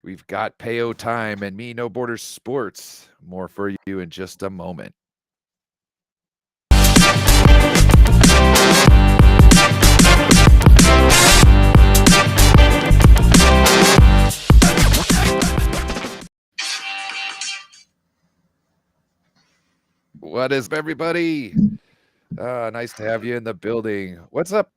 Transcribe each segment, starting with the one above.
We've got Payotime and Me No Borders Sports. More for you in just a moment. What is up, everybody? Nice to have you in the building. What's up?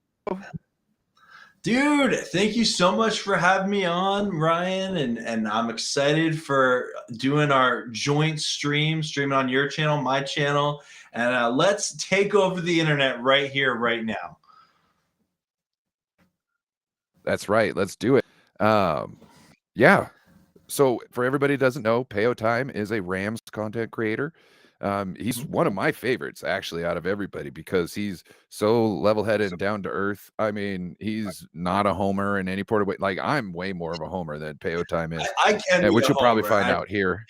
Dude, thank you so much for having me on, Ryan, and I'm excited for doing our joint streaming on your channel, my channel, and let's take over the internet right here, right now. That's right. Let's do it. Yeah. So for everybody who doesn't know, Payotime is a Rams content creator. He's one of my favorites, actually, out of everybody, because he's so level-headed and down to earth. I mean, he's not a homer in any part of way. Like, I'm way more of a homer than Payotime is, I can be which a you'll probably homer. find out here.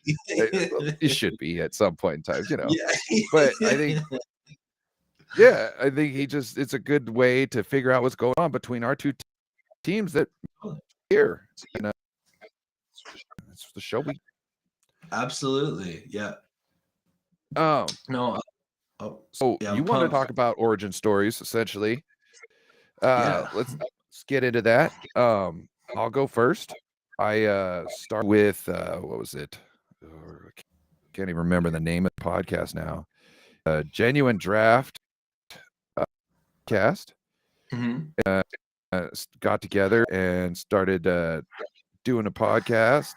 It should be at some point in time, Yeah. But I think, yeah, I think it's a good way to figure out what's going on between our two teams that here. It's the show we. Absolutely, yeah. No. You want to talk about origin stories, essentially? Let's get into that. I'll go first. I start with what was it? I can't even remember the name of the podcast now. Genuine Draft cast. Got together and started doing a podcast,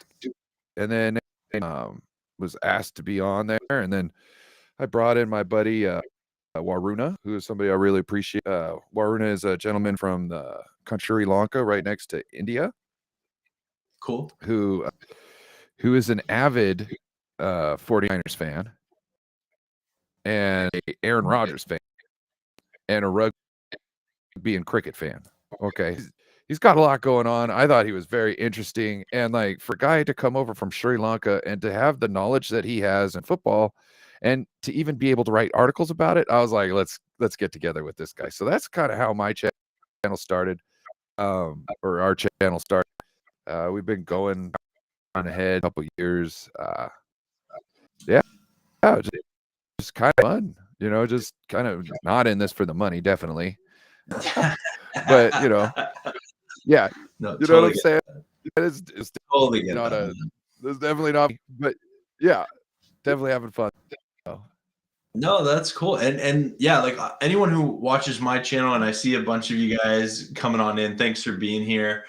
and then was asked to be on there, and then I brought in my buddy Waruna, who is somebody I really appreciate. Waruna is a gentleman from the country Sri Lanka, right next to India. Cool. Who is an avid 49ers fan and a Aaron Rodgers fan and a rugby and cricket fan. Okay. He's got a lot going on. I thought he was very interesting. And like for a guy to come over from Sri Lanka and to have the knowledge that he has in football and to even be able to write articles about it, I was like, let's get together with this guy. So that's kind of how my channel started, or our channel started. We've been going on ahead a couple years. Just kind of fun, just kind of not in this for the money, definitely. But yeah, no, you know what I'm saying? It's totally not there's definitely not, but yeah, definitely having fun. No, that's cool. And yeah, like anyone who watches my channel and I see a bunch of you guys coming on in, thanks for being here.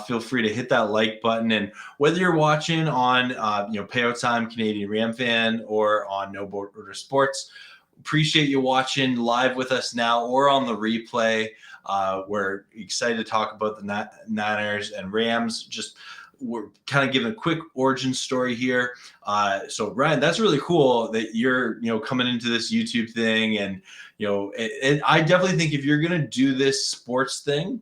Feel free to hit that like button. And whether you're watching on, Payotime, Canadian Ram fan, or on No Border Sports, appreciate you watching live with us now or on the replay. We're excited to talk about the Niners and Rams. We're kind of giving a quick origin story here. So Ryan, that's really cool that you're, coming into this YouTube thing. And, I definitely think if you're going to do this sports thing,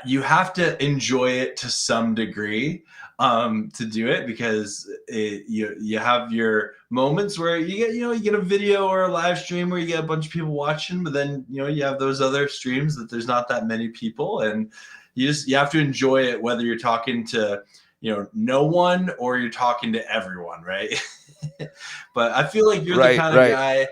you have to enjoy it to some degree to do it, because you have your moments where you get a video or a live stream where you get a bunch of people watching, but then, you have those other streams that there's not that many people, and you have to enjoy it, whether you're talking to, no one or you're talking to everyone. Right. But I feel like you're the kind of guy.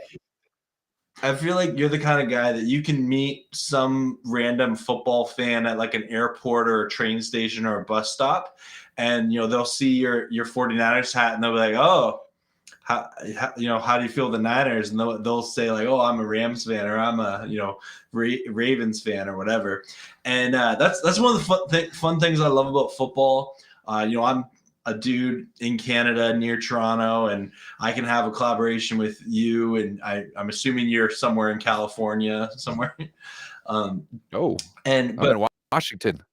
I feel like you're the kind of guy that you can meet some random football fan at like an airport or a train station or a bus stop, and they'll see your 49ers hat and they'll be like, "Oh, how do you feel the Niners?" And they'll say like, "Oh, I'm a Rams fan," or "I'm a Ravens fan," or whatever. And that's one of the fun things I love about football. I'm a dude in Canada near Toronto, and I can have a collaboration with you. And I'm assuming you're somewhere in California somewhere. I'm in Washington.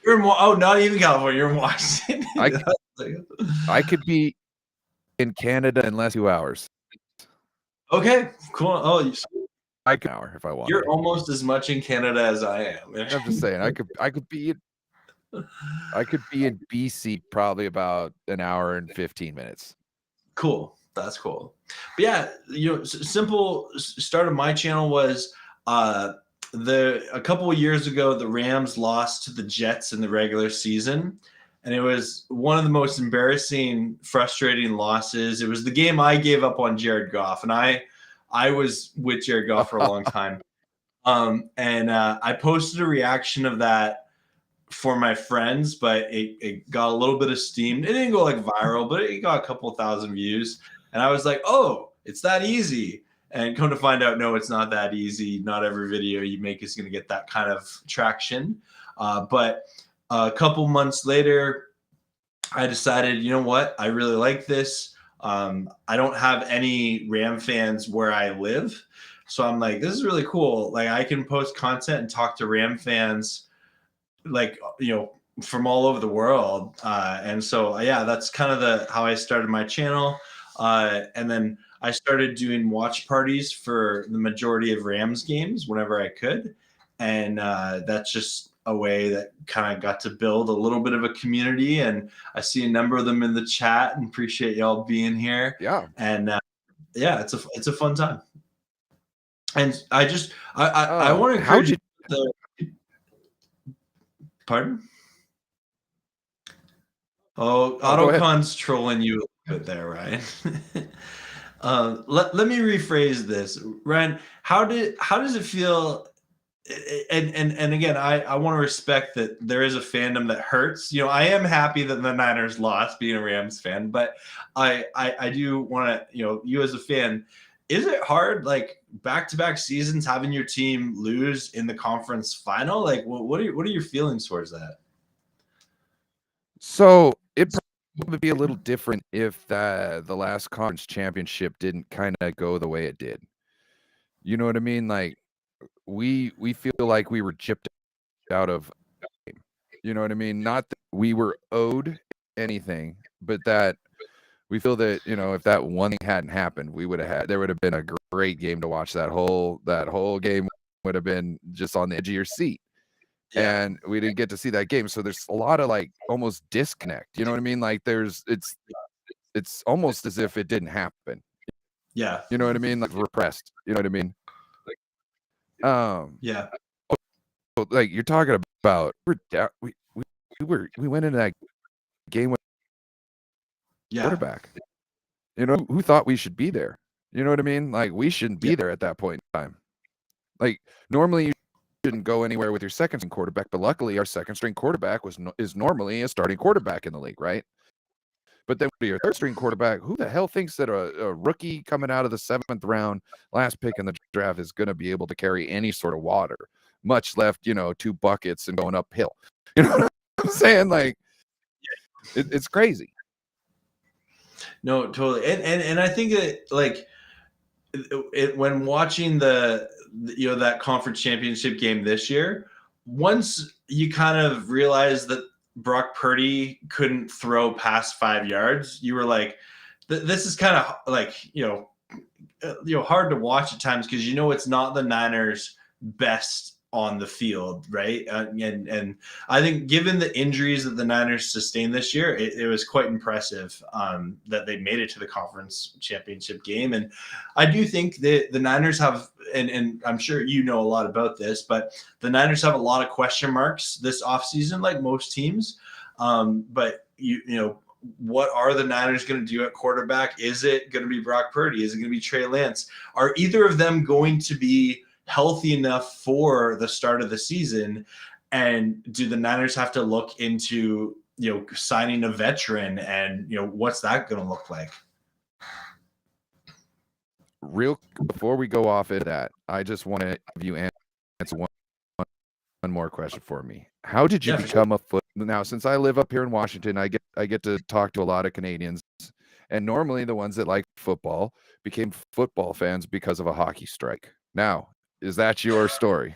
You're in not even California. You're in Washington. I could be in Canada in less than 2 hours. Okay, cool. Oh, I could hour if I want. You're almost as much in Canada as I am. I'm just saying, I could be in BC probably about an hour and 15 minutes. Cool. That's cool. But yeah, simple start of my channel was a couple of years ago, the Rams lost to the Jets in the regular season. and it was one of the most embarrassing, frustrating losses. It was the game I gave up on Jared Goff, and I was with Jared Goff for a long time. And I posted a reaction of that for my friends, but it got a little bit of steam. It didn't go like viral, but it got a couple thousand views. And I was like, oh, it's that easy. And come to find out, no, it's not that easy. Not every video you make is going to get that kind of traction. But a couple months later, I decided, you know what? I really like this. I don't have any Ram fans where I live. So I'm like, this is really cool. Like I can post content and talk to Ram fans like, from all over the world. And so, yeah, that's kind of how I started my channel. And then I started doing watch parties for the majority of Rams games whenever I could. And that's just a way that kind of got to build a little bit of a community. And I see a number of them in the chat and appreciate y'all being here. Yeah. And yeah, it's a fun time. And I want to encourage you. Pardon? Oh, AutoCon's trolling you a bit there, Ryan. Let me rephrase this, Ryan. How does it feel? And again, I want to respect that there is a fandom that hurts. I am happy that the Niners lost, being a Rams fan, but I do want to, you as a fan, is it hard, like back-to-back seasons, having your team lose in the conference final? Like, what are your feelings towards that? So it'd probably be a little different if the last conference championship didn't kind of go the way it did. You know what I mean? Like we feel like we were chipped out of, you know what I mean? Not that we were owed anything, but that we feel that, if that one thing hadn't happened, there would have been a great game to watch. That whole game would have been just on the edge of your seat. Yeah. And we didn't get to see that game. So there's a lot of like almost disconnect. You know what I mean? Like it's almost as if it didn't happen. Yeah. You know what I mean? Like repressed. You know what I mean? Yeah. Like you're talking about, we went into that game with quarterback. Who thought we should be there? You know what I mean? Like we shouldn't be there at that point in time. Like normally you shouldn't go anywhere with your second string quarterback, but luckily our second string quarterback is normally a starting quarterback in the league, right? But then your third string quarterback, who the hell thinks that a rookie coming out of the 7th round, last pick in the draft, is going to be able to carry any sort of water, much left, 2 buckets and going uphill? You know what I'm saying? Like it's crazy. No, totally. And I think that like when watching that conference championship game this year, once you kind of realize that Brock Purdy couldn't throw past 5 yards, you were like, this is kind of like, hard to watch at times because it's not the Niners' best on the field, right? And I think given the injuries that the Niners sustained this year, it was quite impressive that they made it to the conference championship game. And I do think that the Niners have, and I'm sure you know a lot about this, but the Niners have a lot of question marks this offseason, like most teams. But what are the Niners going to do at quarterback? Is it going to be Brock Purdy? Is it going to be Trey Lance? Are either of them going to be healthy enough for the start of the season? And do the Niners have to look into, signing a veteran, and, what's that going to look like? Before we go off at that, I just want to have you answer one more question for me. How did you become a foot? Now, since I live up here in Washington, I get to talk to a lot of Canadians, and normally the ones that like football became football fans because of a hockey strike. Now, is that your story?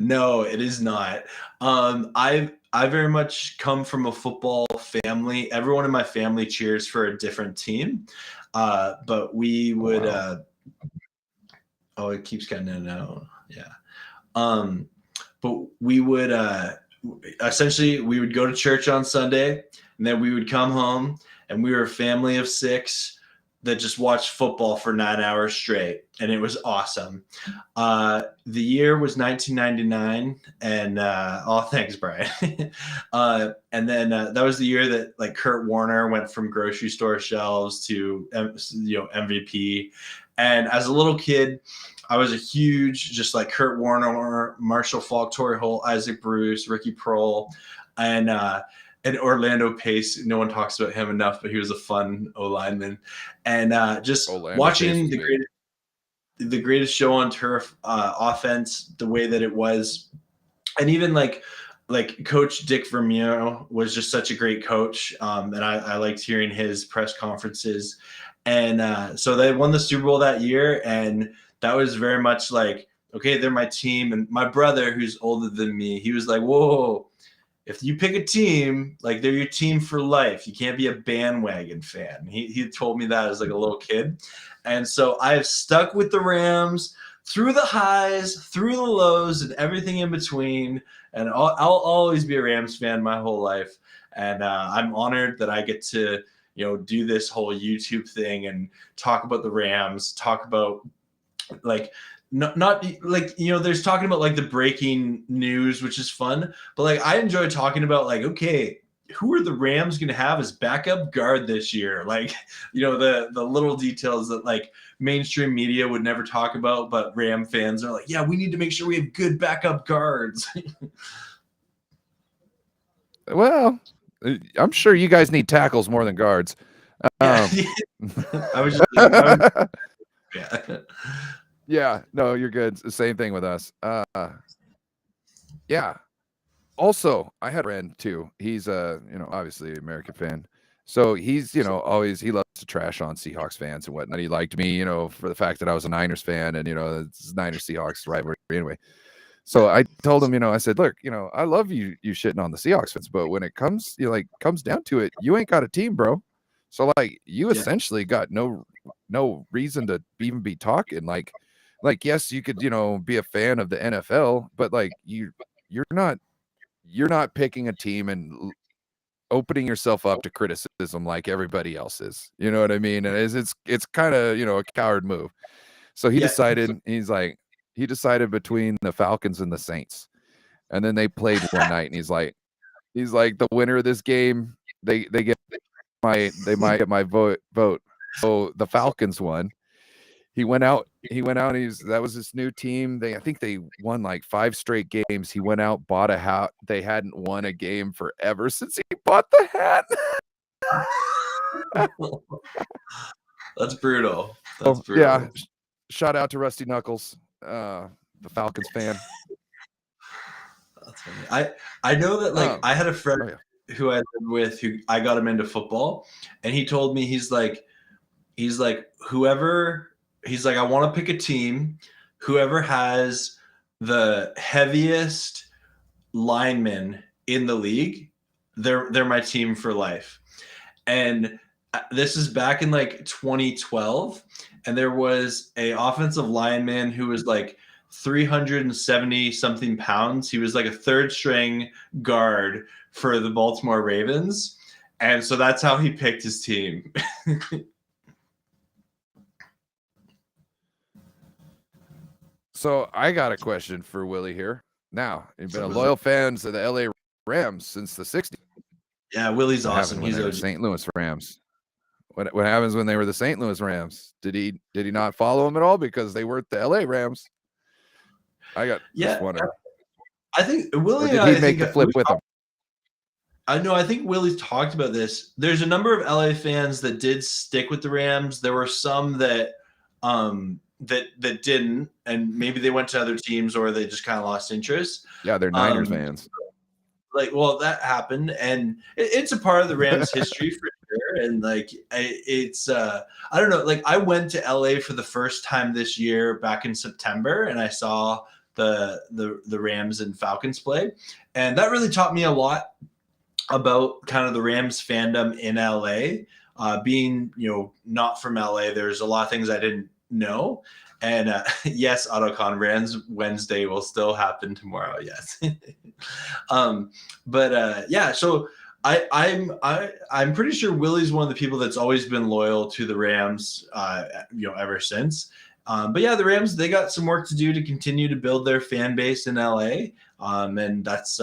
No, it is not. I very much come from a football family. Everyone in my family cheers for a different team. But we would it keeps getting in and out. Yeah. But we would essentially we would go to church on Sunday, and then we would come home, and we were a family of 6. that just watched football for 9 hours straight, and it was awesome. The year was 1999, and thanks, Brian. And then that was the year that like Kurt Warner went from grocery store shelves to MVP. And as a little kid, I was a huge just like Kurt Warner, Marshall Faulk, Torrey Holt, Isaac Bruce, Ricky Prohl, and Orlando Pace. No one talks about him enough, but he was a fun O lineman. And just Orlando watching Pace the greatest show on turf offense, the way that it was, and even like Coach Dick Vermeer was just such a great coach, and I liked hearing his press conferences. And so they won the Super Bowl that year, and that was very much like, okay, they're my team. And my brother, who's older than me, he was like, whoa, if you pick a team, like they're your team for life. You can't be a bandwagon fan. He told me that as like a little kid. And so I have stuck with the Rams through the highs, through the lows, and everything in between. And I'll always be a Rams fan my whole life. And I'm honored that I get to, do this whole YouTube thing and talk about the Rams, talk about like, not like, there's talking about like the breaking news, which is fun, but like I enjoy talking about like, okay, who are the Rams going to have as backup guard this year? Like, the little details that like mainstream media would never talk about, but Ram fans are like, yeah, we need to make sure we have good backup guards. Well, I'm sure you guys need tackles more than guards. I was just yeah. Yeah, no, you're good. It's the same thing with us. Yeah. Also, I had a friend too. He's obviously an American fan. So he's, always he loves to trash on Seahawks fans and whatnot. He liked me, for the fact that I was a Niners fan, and it's Niners Seahawks rivalry anyway. So I told him, I said, look, I love you shitting on the Seahawks fans, but when it comes down to it, you ain't got a team, bro. So like you essentially got no reason to even be talking. Like yes, you could, be a fan of the NFL, but like you're not picking a team and opening yourself up to criticism like everybody else is. You know what I mean? And it's kind of, a coward move. So he decided between the Falcons and the Saints. And then they played one night, and he's like the winner of this game, they might get my vote. So the Falcons won. He went out, that was his new team. I think they won like 5 straight games. He went out, bought a hat. They hadn't won a game forever since he bought the hat. That's brutal. Yeah. Shout out to Rusty Knuckles, the Falcons fan. That's funny. I know that like I had a friend who I lived with who I got him into football, and he told me he's like I want to pick a team. Whoever has the heaviest linemen in the league, they're my team for life. And this is back in like 2012, and there was a offensive lineman who was like 370 something pounds. He was like a third string guard for the Baltimore Ravens, and so that's how he picked his team. So I got a question for Willie here. Now, you've been a loyal fan of the LA Rams since the 60s. Yeah, Willie's awesome. He's a St. Louis Rams. What happens when they were the St. Louis Rams? Did he not follow them at all because they weren't the LA Rams? Just wondering. I think Willie. Or did he make the flip with them? I know. I think Willie's talked about this. There's a number of LA fans that did stick with the Rams. There were some that that didn't, and maybe they went to other teams or they just kind of lost interest. Yeah, they're Niners fans. Like, well, that happened, and it's a part of the Rams' history for sure. And like, it's I don't know. Like, I went to LA for the first time this year back in September, and I saw the Rams and Falcons play, and that really taught me a lot about kind of the Rams fandom in LA. Being not from LA, there's a lot of things I didn't know. And yes, AutoCon Rams Wednesday will still happen tomorrow. Yes. Yeah. So I'm pretty sure Willie's one of the people that's always been loyal to the Rams, ever since. But yeah, the Rams, they got some work to do to continue to build their fan base in LA. And that's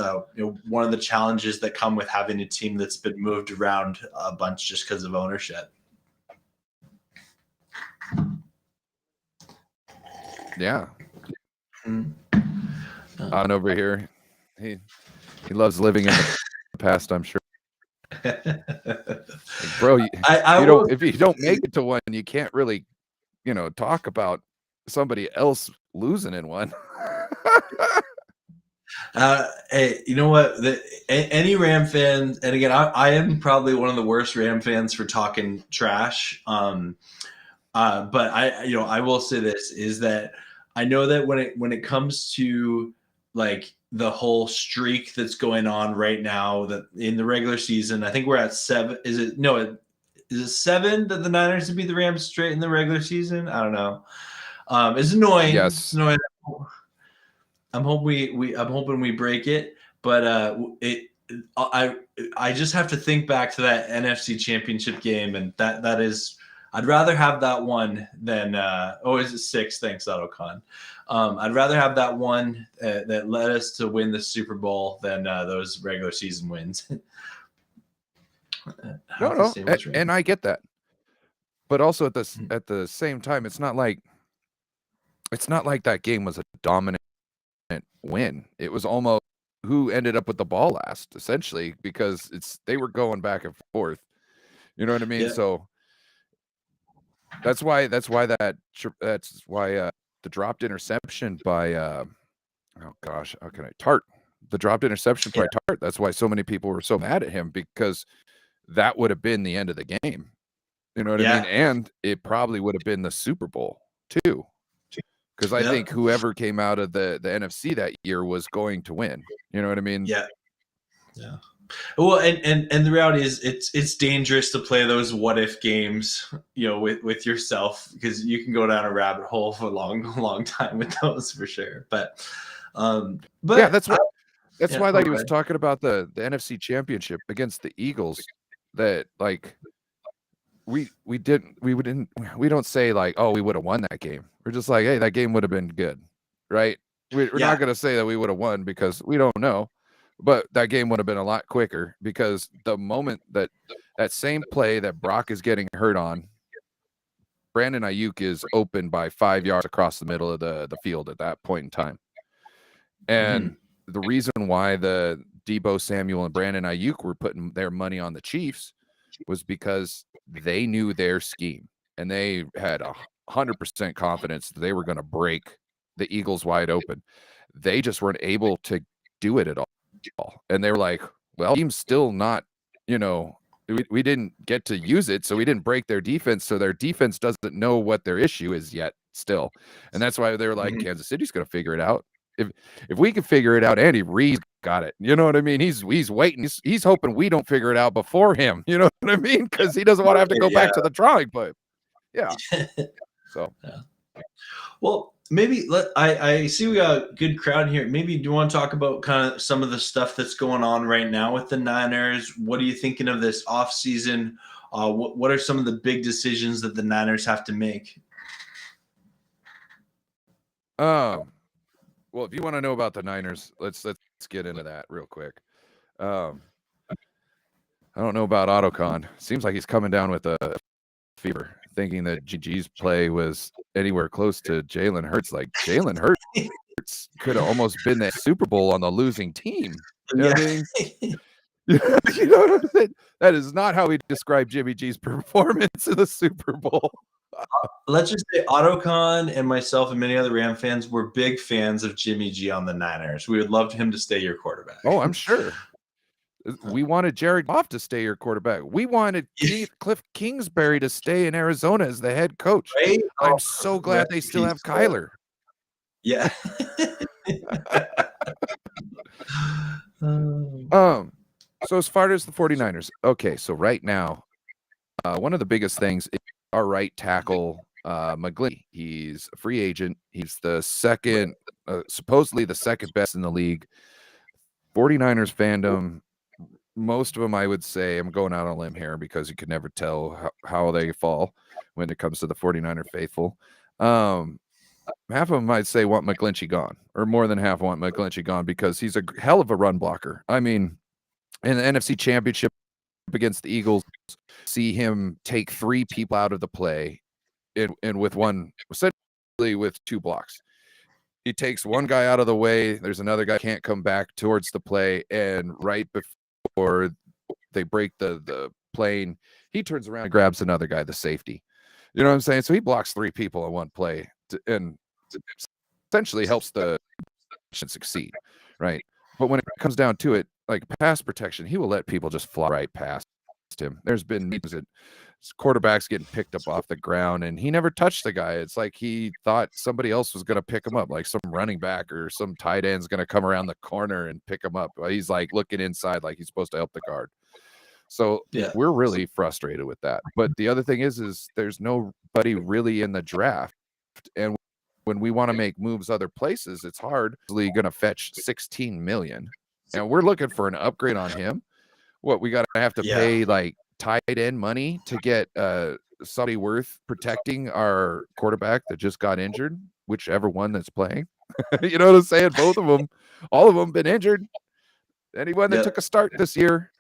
one of the challenges that come with having a team that's been moved around a bunch just because of ownership. Yeah. Mm-hmm. On over here, he loves living in the past, I'm sure. Like, bro, if you don't make it to one, you can't really, talk about somebody else losing in one. Hey, you know what? Any Ram fan, and again, I am probably one of the worst Ram fans for talking trash. But I will say this is that I know that when it comes to like the whole streak that's going on right now, that in the regular season, I think we're at 7. Is it 7 that the Niners would beat the Rams straight in the regular season? I don't know. It's annoying. Yes. It's annoying. I'm hoping we break it, but I just have to think back to that NFC Championship game, and that is, I'd rather have that one than is it 6? Thanks, AutoCon. I'd rather have that one that led us to win the Super Bowl than those regular season wins. No, and I get that, but also at the same time, it's not like that game was a dominant win. It was almost who ended up with the ball last, essentially, because they were going back and forth. You know what I mean? Yeah. So that's why the dropped interception by Tart. The dropped interception by Tart. That's why so many people were so mad at him, because that would have been the end of the game. You know what I mean? And it probably would have been the Super Bowl too. Because I think whoever came out of the NFC that year was going to win. You know what I mean? Yeah. Yeah. Well, and the reality is it's dangerous to play those what if games, with yourself, because you can go down a rabbit hole for a long time with those, for sure. But yeah, that's why like he was talking about the NFC Championship against the Eagles, that like we don't say like, oh, we would have won that game. We're just like, hey, that game would have been good, right? We're not going to say that we would have won, because we don't know, but that game would have been a lot quicker, because the moment that same play that Brock is getting hurt on, Brandon Ayuk is open by 5 yards across the middle of the field at that point in time. And the reason why the Deebo Samuel and Brandon Ayuk were putting their money on the Chiefs was because they knew their scheme, and they had 100% confidence that they were going to break the Eagles wide open. They just weren't able to do it at all. And they were like, well, team's still not, we didn't get to use it, so we didn't break their defense. So their defense doesn't know what their issue is yet still. And that's why they were like, Kansas City's going to figure it out. If we can figure it out, Andy Reid's got it. You know what I mean? He's waiting. He's hoping we don't figure it out before him. You know what I mean? Because he doesn't want to have to go back to the drawing board. Yeah. So. Yeah. Well, maybe I see we got a good crowd here. Maybe do you want to talk about kind of some of the stuff that's going on right now with the Niners? What are you thinking of this offseason? What are some of the big decisions that the Niners have to make? Well, if you want to know about the Niners, let's get into that real quick. I don't know about AutoCon. Seems like he's coming down with a fever, thinking that GG's play was anywhere close to Jalen Hurts. Like, Jalen Hurts could have almost been that Super Bowl on the losing team. You know what I mean? You know what I'm saying? That is not how we describe Jimmy G's performance in the Super Bowl. Let's just say AutoCon and myself and many other Ram fans were big fans of Jimmy G on the Niners. We would love him to stay your quarterback. Oh, I'm sure. We wanted Jared Goff to stay your quarterback. We wanted Cliff Kingsbury to stay in Arizona as the head coach. Right? I'm so glad they still have Kyler. Yeah. So as far as the 49ers, okay, so right now, one of the biggest things is our right tackle, McGlinchey. He's a free agent. He's the supposedly the second best in the league. 49ers fandom most of them, I would say, I'm going out on a limb here because you could never tell how they fall when it comes to the 49er faithful. Half of them I'd say want McGlinchey gone, or more than half want McGlinchey gone because he's a hell of a run blocker. I mean, in the NFC Championship against the Eagles, see him take 3 people out of the play and with one, essentially with 2 blocks. He takes one guy out of the way. There's another guy can't come back towards the play, and right before they break the plane, he turns around and grabs another guy, the safety. You know what I'm saying? So he blocks 3 people on one play and essentially helps the succeed, right? But when it comes down to it, like pass protection, he will let people just fly right past him. There's been meetings that quarterbacks getting picked up off the ground and he never touched the guy. It's like he thought somebody else was going to pick him up, like some running back or some tight end's going to come around the corner and pick him up. He's like looking inside like he's supposed to help the guard. So we're really frustrated with that. But the other thing is there's nobody really in the draft. And when we want to make moves other places, it's hardly going to fetch 16 million. And we're looking for an upgrade on him. What, we got to have to pay like tight end money to get somebody worth protecting our quarterback that just got injured, whichever one that's playing. You know what I'm saying? Both of them, all of them been injured. Anyone that took a start this year,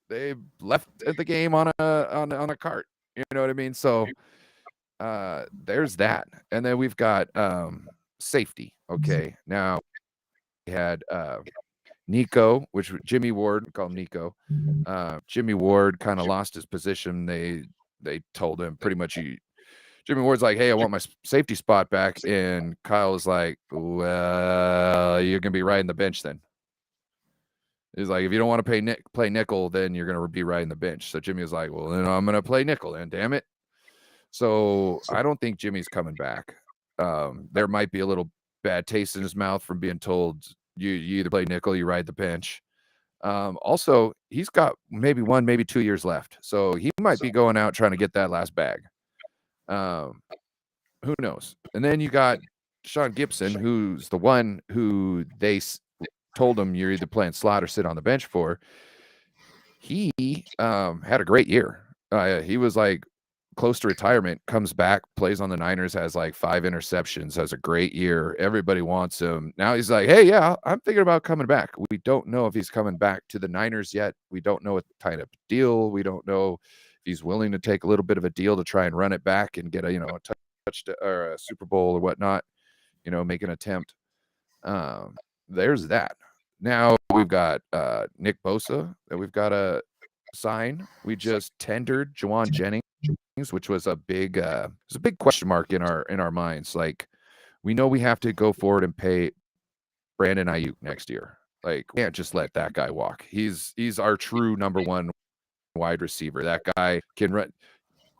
they left the game on a cart. You know what I mean? So there's that. And then we've got safety. Okay. Now we had Nico, which Jimmy Ward, call him Nico. Jimmy Ward kind of lost his position. They told him pretty much Jimmy Ward's like, hey, I want my safety spot back. And Kyle was like, well, you're going to be riding the bench then. He's like, if you don't want to play nickel, then you're going to be riding the bench. So Jimmy was like, well, then I'm going to play nickel then, damn it. So I don't think Jimmy's coming back. There might be a little bad taste in his mouth from being told you either play nickel, you ride the bench. Also, he's got maybe 1, maybe 2 years left. So he might be going out trying to get that last bag. Who knows? And then you got Sean Gibson, who's the one who they told him you're either playing slot or sit on the bench for. He had a great year. He was like close to retirement, comes back, plays on the Niners, has like 5 interceptions, has a great year. Everybody wants him. Now he's like, hey, yeah, I'm thinking about coming back. We don't know if he's coming back to the Niners yet. We don't know what kind of deal. We don't know if he's willing to take a little bit of a deal to try and run it back and get a touch or a Super Bowl or whatnot, make an attempt. There's that. Now we've got Nick Bosa that we've got to sign. We just tendered Juwan Jennings, which was a big question mark in our minds. Like, we know we have to go forward and pay Brandon Ayuk next year. Like, we can't just let that guy walk. He's our true number 1 wide receiver. That guy can run.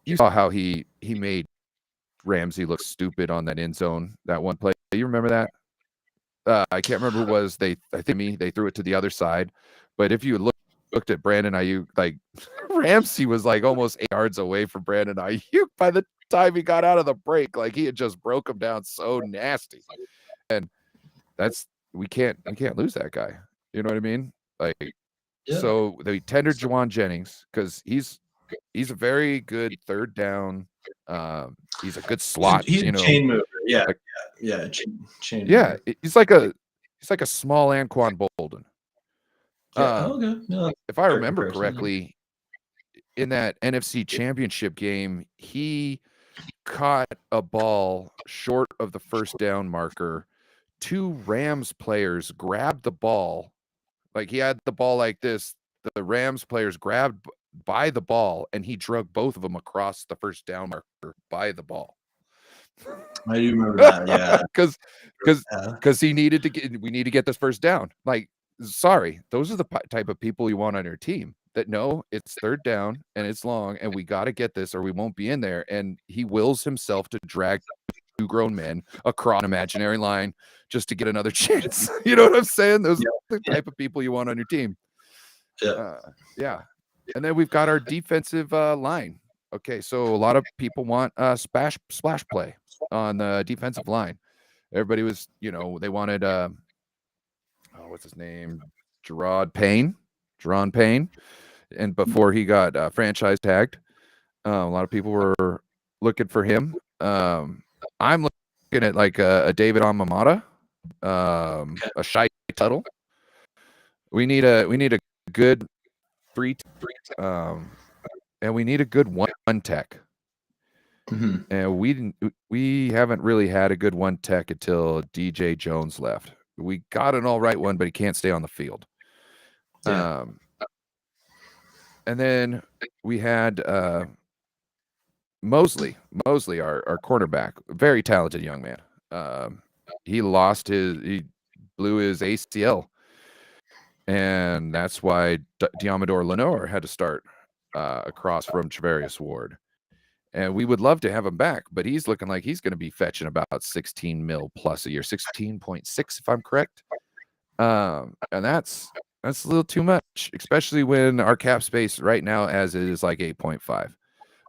You saw how he made Ramsey look stupid on that end zone, that one play. You remember that? I can't remember who it was. They threw it to the other side. But if you looked at Brandon Ayuk, like Ramsey was like almost 8 yards away from Brandon Ayuk by the time he got out of the break. Like, he had just broke him down so nasty. And we can't lose that guy. You know what I mean? Like, so they tendered Juwan Jennings because he's a very good third down. He's a good slot. He's a chain mover. Yeah, like, chain. Yeah, mover. He's like a small Anquan Bolden. Okay. Yeah, if I remember correctly, in that NFC Championship game, he caught a ball short of the first down marker. 2 Rams players grabbed the ball. Like, he had the ball like this. The Rams players grabbed by the ball, and he drug both of them across the first down marker by the ball. I do remember that, yeah. Because we need to get this first down. Like, sorry, those are the type of people you want on your team that know it's third down and it's long and we got to get this or we won't be in there. And he wills himself to drag 2 grown men across an imaginary line just to get another chance. You know what I'm saying? Those are the type of people you want on your team. Yeah. And then we've got our defensive line. Okay, so a lot of people want splash play on the defensive line. Everybody was, they wanted what's his name? Gerard Payne Jerron Payne, and before he got franchise tagged, a lot of people were looking for him. I'm looking at like a David Amamata, a Shai Tuttle. We need a good 3, and we need a good one tech. And we haven't really had a good one tech until DJ Jones left. We got an all right one, but he can't stay on the field. Yeah. And then we had Mosley, our cornerback, very talented young man. He blew his ACL, and that's why Diamador Lenore had to start across from Travarius Ward. And we would love to have him back, but he's looking like he's going to be fetching about 16 mil plus a year, 16.6 if I'm correct. And that's a little too much, especially when our cap space right now as it is like 8.5.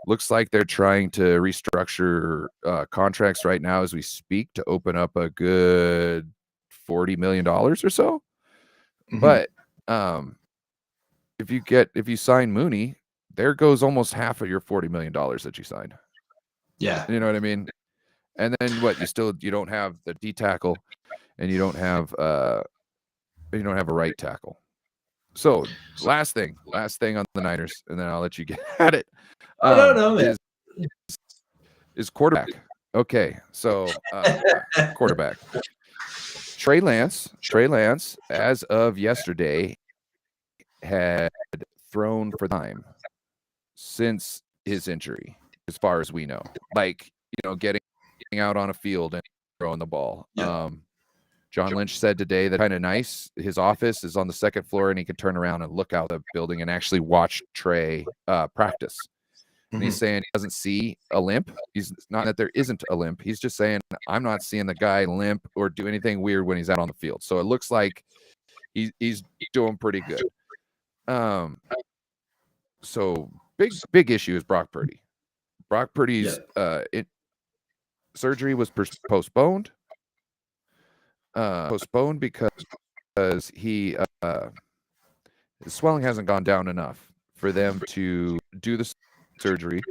Looks like they're trying to restructure contracts right now as we speak to open up a good $40 million or so. But if you sign Mooney, there goes almost half of your $40 million that you signed. Yeah. You know what I mean? And then what? You don't have the D tackle, and you don't have a right tackle. So last thing on the Niners, and then I'll let you get at it. Is quarterback. Okay, so quarterback. Trey Lance, as of yesterday, had thrown for time since his injury, as far as we know. Like, getting out on a field and throwing the ball. Yeah. John Lynch said today that kind of nice. His office is on the second floor, and he can turn around and look out the building and actually watch Trey practice. And he's saying he doesn't see a limp. He's not that there isn't a limp. He's just saying, I'm not seeing the guy limp or do anything weird when he's out on the field. So it looks like he's doing pretty good. So big issue is Brock Purdy. Brock Purdy's surgery was postponed. Because he his swelling hasn't gone down enough for them to do the surgery.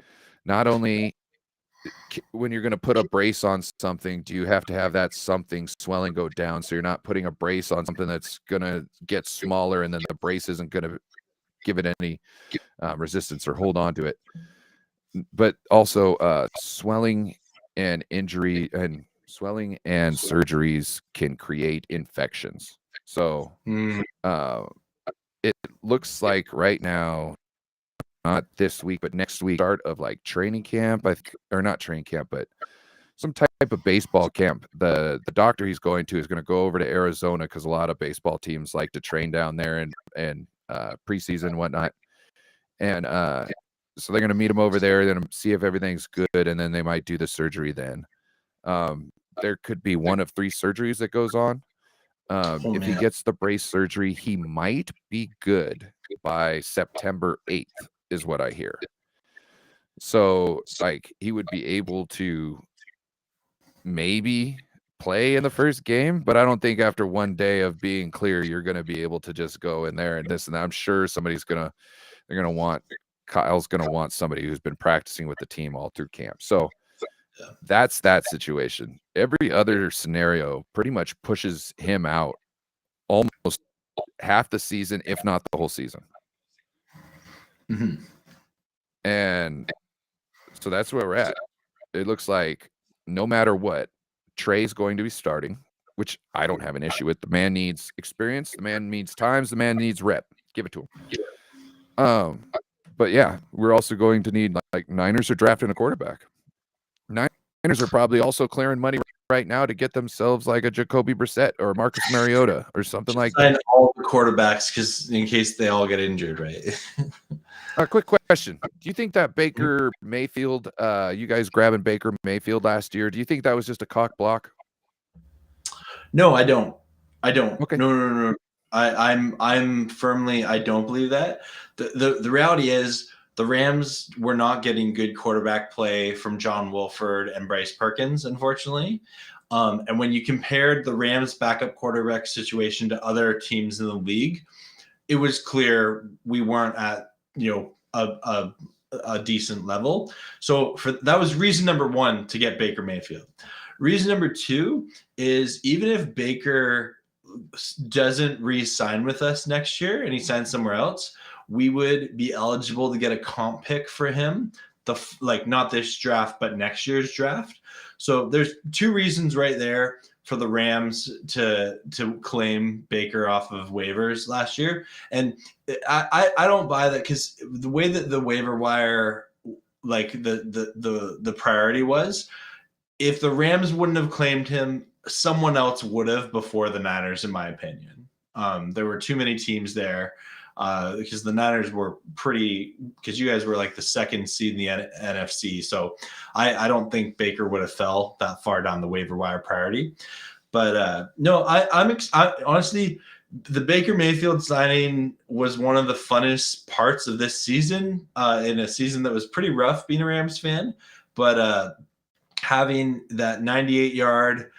Not only when you're going to put a brace on something, do you have to have that something swelling go down, so you're not putting a brace on something that's going to get smaller, and then the brace isn't going to give it any resistance or hold on to it. But also swelling and surgeries can create infections. So it looks like right now, not this week, but next week, start of like training camp, or not training camp, but some type of baseball camp. The doctor he's going to is going to go over to Arizona, because a lot of baseball teams like to train down there and preseason and whatnot. And so they're going to meet him over there, then see if everything's good, and then they might do the surgery then. There could be one of 3 surgeries that goes on. If he gets the brace surgery, he might be good by September 8th, is what I hear. So, like, he would be able to maybe play in the first game, but I don't think after one day of being clear, you're going to be able to just go in there and this and that. I'm sure Kyle's going to want somebody who's been practicing with the team all through camp. So that's that situation. Every other scenario pretty much pushes him out almost half the season, if not the whole season. And so that's where we're at. It looks like no matter what, Trey's going to be starting, which I don't have an issue with. The man needs experience. The man needs times. The man needs rep. Give it to him. But yeah, we're also going to need, like, Niners are drafting a quarterback. Niners are probably also clearing money right now to get themselves like a Jacoby Brissett or Marcus Mariota or something like that. And all the quarterbacks, because in case they all get injured, right? A quick question. Do you think that Baker Mayfield, you guys grabbing Baker Mayfield last year, do you think that was just a cock block? No, I don't. Okay. No. I'm firmly, I don't believe that. The reality is the Rams were not getting good quarterback play from John Wolford and Bryce Perkins, unfortunately. And when you compared the Rams backup quarterback situation to other teams in the league, it was clear we weren't at, a decent level. So that was reason number one to get Baker Mayfield. Reason number two is, even if Baker doesn't re-sign with us next year and he signs somewhere else, we would be eligible to get a comp pick for him, not this draft but next year's draft. So there's two reasons right there for the Rams to claim Baker off of waivers last year. And I don't buy that, because the way that the waiver wire, like the priority was, if the Rams wouldn't have claimed him, someone else would have before the Niners, in my opinion. There were too many teams there, because the Niners were because you guys were like the second seed in the NFC. So I don't think Baker would have fell that far down the waiver wire priority. But no, I honestly, the Baker Mayfield signing was one of the funnest parts of this season, in a season that was pretty rough being a Rams fan. But having that 98-yard,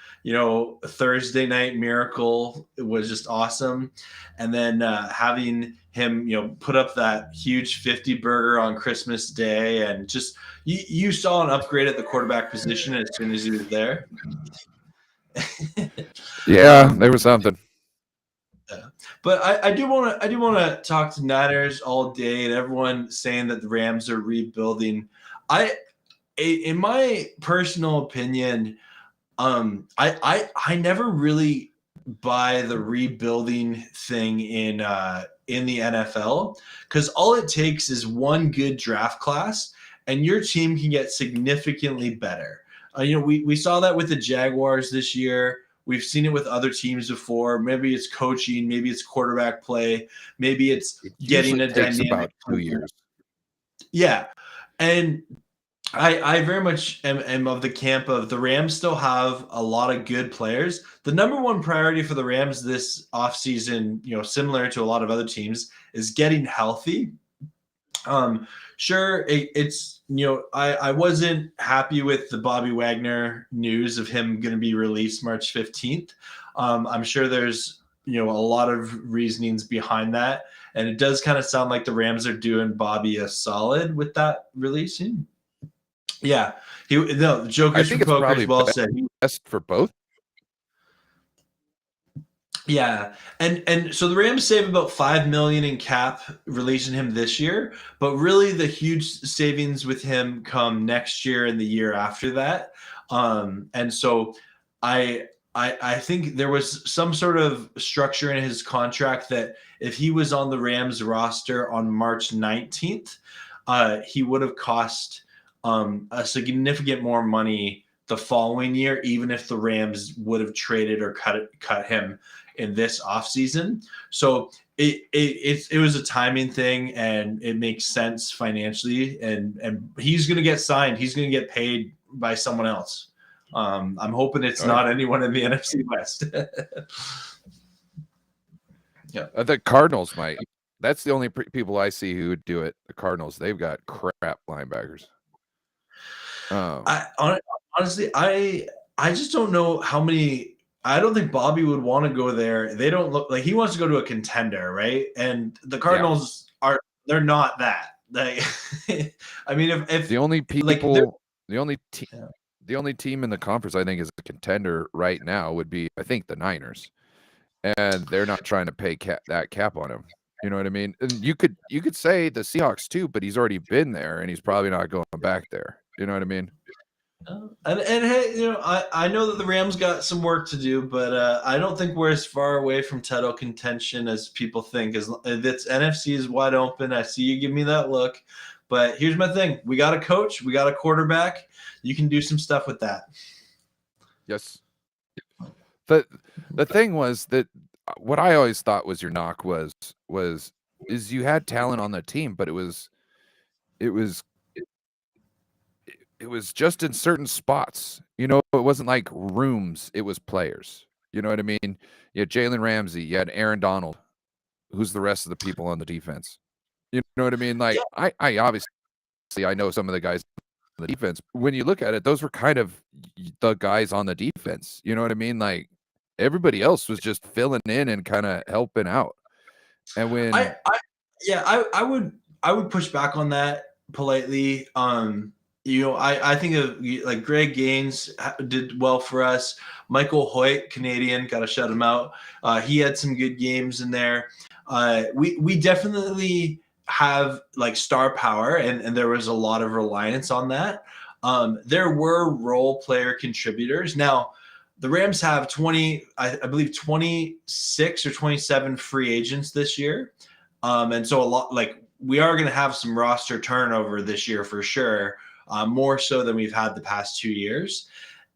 Thursday night miracle, it was just awesome. And then having him, put up that huge 50 burger on Christmas Day, and just you saw an upgrade at the quarterback position as soon as he was there. Yeah, there was something. But I do want to talk to Niners all day, and everyone saying that the Rams are rebuilding. In my personal opinion, I never really buy the rebuilding thing in the NFL, because all it takes is one good draft class and your team can get significantly better. We saw that with the Jaguars this year. We've seen it with other teams before. Maybe it's coaching, maybe it's quarterback play, maybe it's getting a dynamic. About 2 years. Yeah, and I very much am of the camp of the Rams still have a lot of good players. The number one priority for the Rams this offseason, similar to a lot of other teams, is getting healthy. Sure, it's I wasn't happy with the Bobby Wagner news of him going to be released March 15th. I'm sure there's a lot of reasonings behind that, and it does kind of sound like the Rams are doing Bobby a solid with that releasing. Yeah, Jokers from Poker as well said best for both. Yeah, and so the Rams save about $5 million in cap releasing him this year, but really the huge savings with him come next year and the year after that. And so I think there was some sort of structure in his contract that if he was on the Rams roster on March 19th, he would have cost a significant more money the following year, even if the Rams would have traded or cut him in this offseason. So it was a timing thing, and it makes sense financially, and he's going to get signed. He's going to get paid by someone else. I'm hoping it's not anyone in the NFC West. Yeah, the Cardinals might. That's the only people I see who would do it. The Cardinals, they've got crap linebackers. Honestly, I just don't know how many. I don't think Bobby would want to go there. They don't look like he wants to go to a contender, right? And the Cardinals they're not that. Like, I mean, if the only people, the only team in the conference I think is a contender right now would be, I think, the Niners, and they're not trying to pay that cap on him. You know what I mean? And you could say the Seahawks too, but he's already been there, and he's probably not going back there. You know what I mean? And hey, I know that the Rams got some work to do, but I don't think we're as far away from title contention as people think. As this NFC is wide open, I see you give me that look. But here's my thing: we got a coach, we got a quarterback. You can do some stuff with that. Yes. The thing was that what I always thought was your knock was you had talent on the team, but it was just in certain spots. It wasn't like rooms, it was players. You know what I mean? You had Jalen Ramsey, you had Aaron Donald. Who's the rest of the people on the defense? You know what I mean? Like, I obviously I know some of the guys on the defense. When you look at it, those were kind of the guys on the defense. You know what I mean? Like, everybody else was just filling in and kind of helping out. And when I would push back on that politely. I think of like Greg Gaines did well for us. Michael Hoyt, Canadian, got to shut him out. He had some good games in there. We definitely have like star power, and there was a lot of reliance on that. There were role player contributors. Now, the Rams have I believe 26 or 27 free agents this year. And so a lot, like, we are going to have some roster turnover this year for sure, more so than we've had the past 2 years.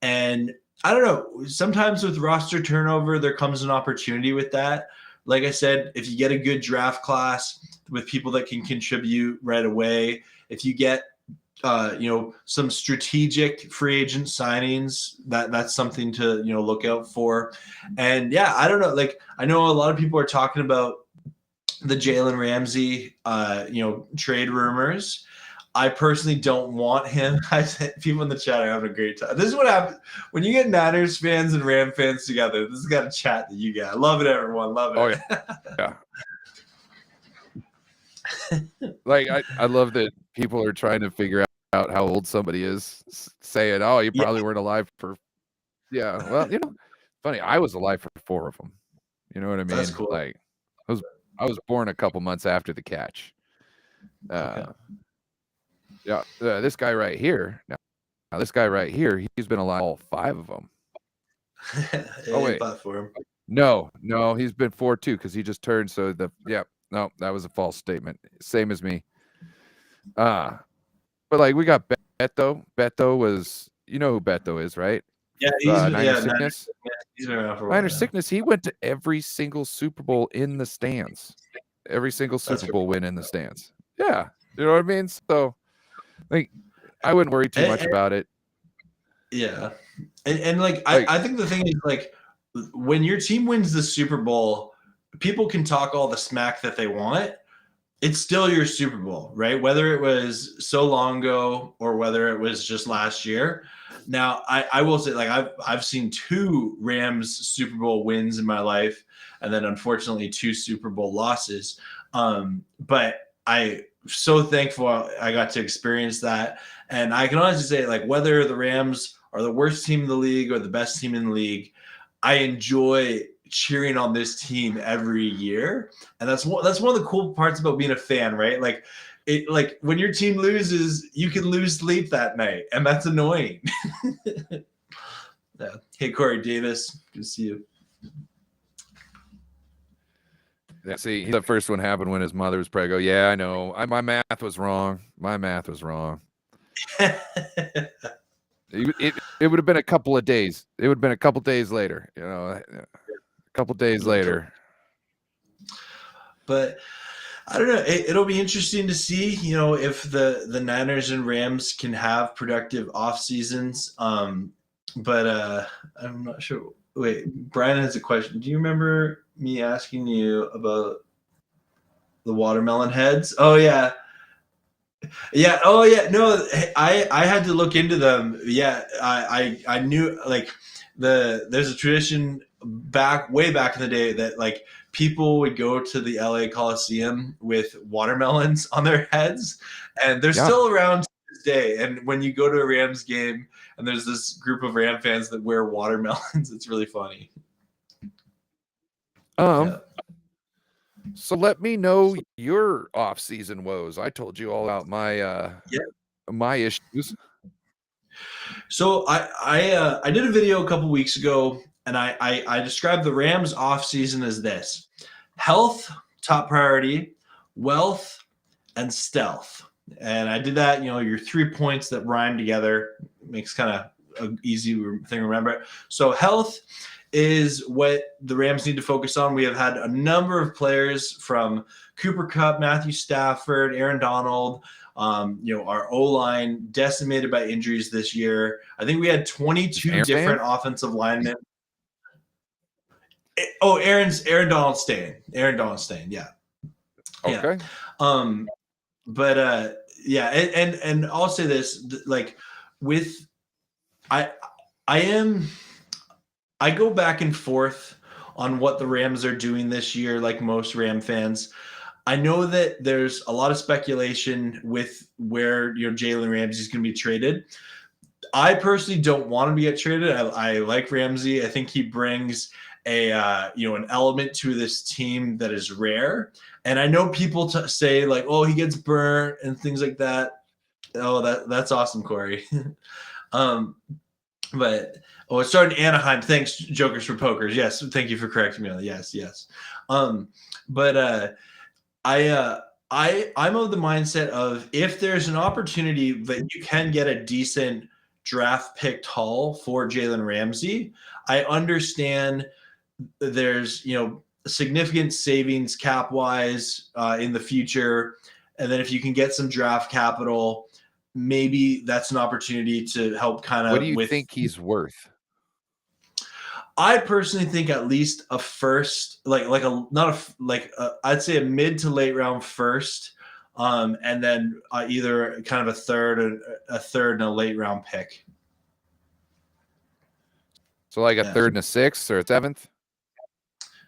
And I don't know, sometimes with roster turnover, there comes an opportunity with that. Like I said, if you get a good draft class with people that can contribute right away, if you get some strategic free agent signings, that's something to look out for. And yeah, I don't know, like, I know a lot of people are talking about the Jalen Ramsey trade rumors. I personally don't want him. People in the chat are having a great time. This is what happens when you get Niners fans and Ram fans together. This is got a chat that you get. Love it, everyone. Love it. Oh yeah. Like I love that people are trying to figure out how old somebody is, saying, "Oh, you probably weren't alive for." Yeah, well, funny. I was alive for 4 of them. You know what I mean? That's cool. Like, I was born a couple months after the catch. Okay. Yeah, this guy right here. Now this guy right here, he's been alive all 5 of them. Oh wait, platform. no, he's been 4 too because he just turned. So no, that was a false statement. Same as me. But like we got Beto. Beto was, you know who Beto is, right? Yeah, Niner Sickness. He's been around for a while. Niner Sickness. He went to every single Super Bowl in the stands. Every single Super Bowl win in the stands. Yeah, you know what I mean. So, like, I wouldn't worry too much about it. Yeah, and I think the thing is, like, when your team wins the Super Bowl, people can talk all the smack that they want. It's still your Super Bowl, right? Whether it was so long ago or whether it was just last year. Now, I will say, like, I've seen 2 Rams Super Bowl wins in my life, and then unfortunately 2 Super Bowl losses. But I'm so thankful I got to experience that. And I can honestly say, like, whether the Rams are the worst team in the league or the best team in the league, I enjoy cheering on this team every year. And that's one of the cool parts about being a fan, right? Like, when your team loses, you can lose sleep that night, and that's annoying. Yeah. Hey, Corey Davis, good to see you. Yeah, see, the first one happened when his mother was pregnant. Yeah, I know. My math was wrong. It would have been a couple of days. It would have been a couple days later. A couple days later. But I don't know. It'll be interesting to see, if the Niners and Rams can have productive off seasons. But I'm not sure. Wait, Brian has a question. Do you remember me asking you about the watermelon heads? Oh yeah. Yeah. Oh yeah. No, I had to look into them. Yeah. I knew, like, there's a tradition way back in the day that, like, people would go to the LA Coliseum with watermelons on their heads, and they're still around to this day. And when you go to a Rams game and there's this group of Ram fans that wear watermelons, it's really funny. So let me know your off-season woes. I told you all about my my issues. So I did a video a couple weeks ago, and I described the Rams offseason as this: health, top priority; wealth, and stealth. And I did that, your 3 points that rhyme together. Makes kind of an easy thing to remember. So health is what the Rams need to focus on. We have had a number of players, from Cooper Kupp, Matthew Stafford, Aaron Donald, our O-line decimated by injuries this year. I think we had 22 different offensive linemen. Aaron Donald staying. Yeah. Okay. Yeah. But yeah, and I'll say this, like, I go back and forth on what the Rams are doing this year, like most Ram fans. I know that there's a lot of speculation with where Jalen Ramsey is going to be traded. I personally don't want him to get traded. I like Ramsey. I think he brings an element to this team that is rare. And I know people say like, oh, he gets burnt and things like that. Oh, that's awesome, Corey. But it started in Anaheim. Thanks, Jokers for Pokers. Yes, thank you for correcting me on that. Yes. But I'm of the mindset of if there's an opportunity that you can get a decent draft picked haul for Jalen Ramsey, I understand there's significant savings cap wise in the future, and then if you can get some draft capital, maybe that's an opportunity to help kind of. What do you think he's worth? I personally think at least a first, I'd say a mid to late round first, and then either kind of a third and a late round pick. So like a third and a sixth or a seventh.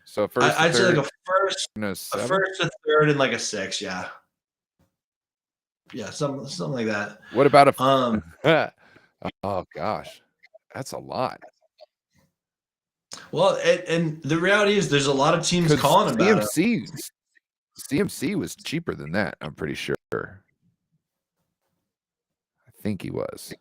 So first, I'd say like a first, a third, and like a six. Yeah, something like that. What about a? Oh gosh, that's a lot. Well, and the reality is, there's a lot of teams calling about it. CMC was cheaper than that. I'm pretty sure. I think he was.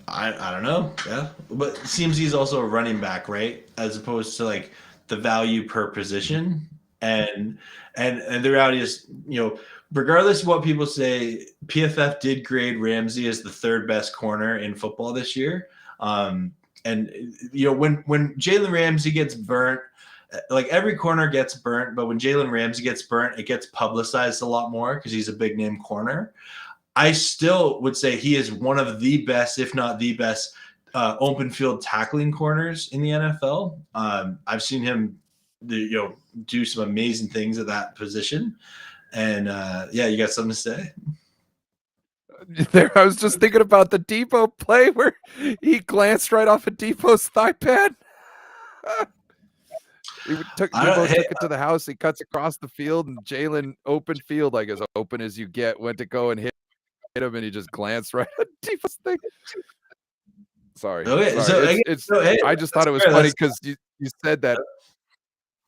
I don't know. Yeah, but CMC is also a running back, right? As opposed to like the value per position, and the reality is, regardless of what people say, PFF did grade Ramsey as the third best corner in football this year. And when Jalen Ramsey gets burnt, like every corner gets burnt, but when Jalen Ramsey gets burnt, it gets publicized a lot more because he's a big name corner. I still would say he is one of the best, if not the best, open field tackling corners in the NFL. I've seen him do some amazing things at that position. And you got something to say? I was just thinking about the Debo play where he glanced right off of Debo's thigh pad. He took it to the house. He cuts across the field, and Jalen open field, like as open as you get, went to go and hit him, and he just glanced right at Debo's thing. Sorry. Okay, sorry. I just thought it was funny because you said that.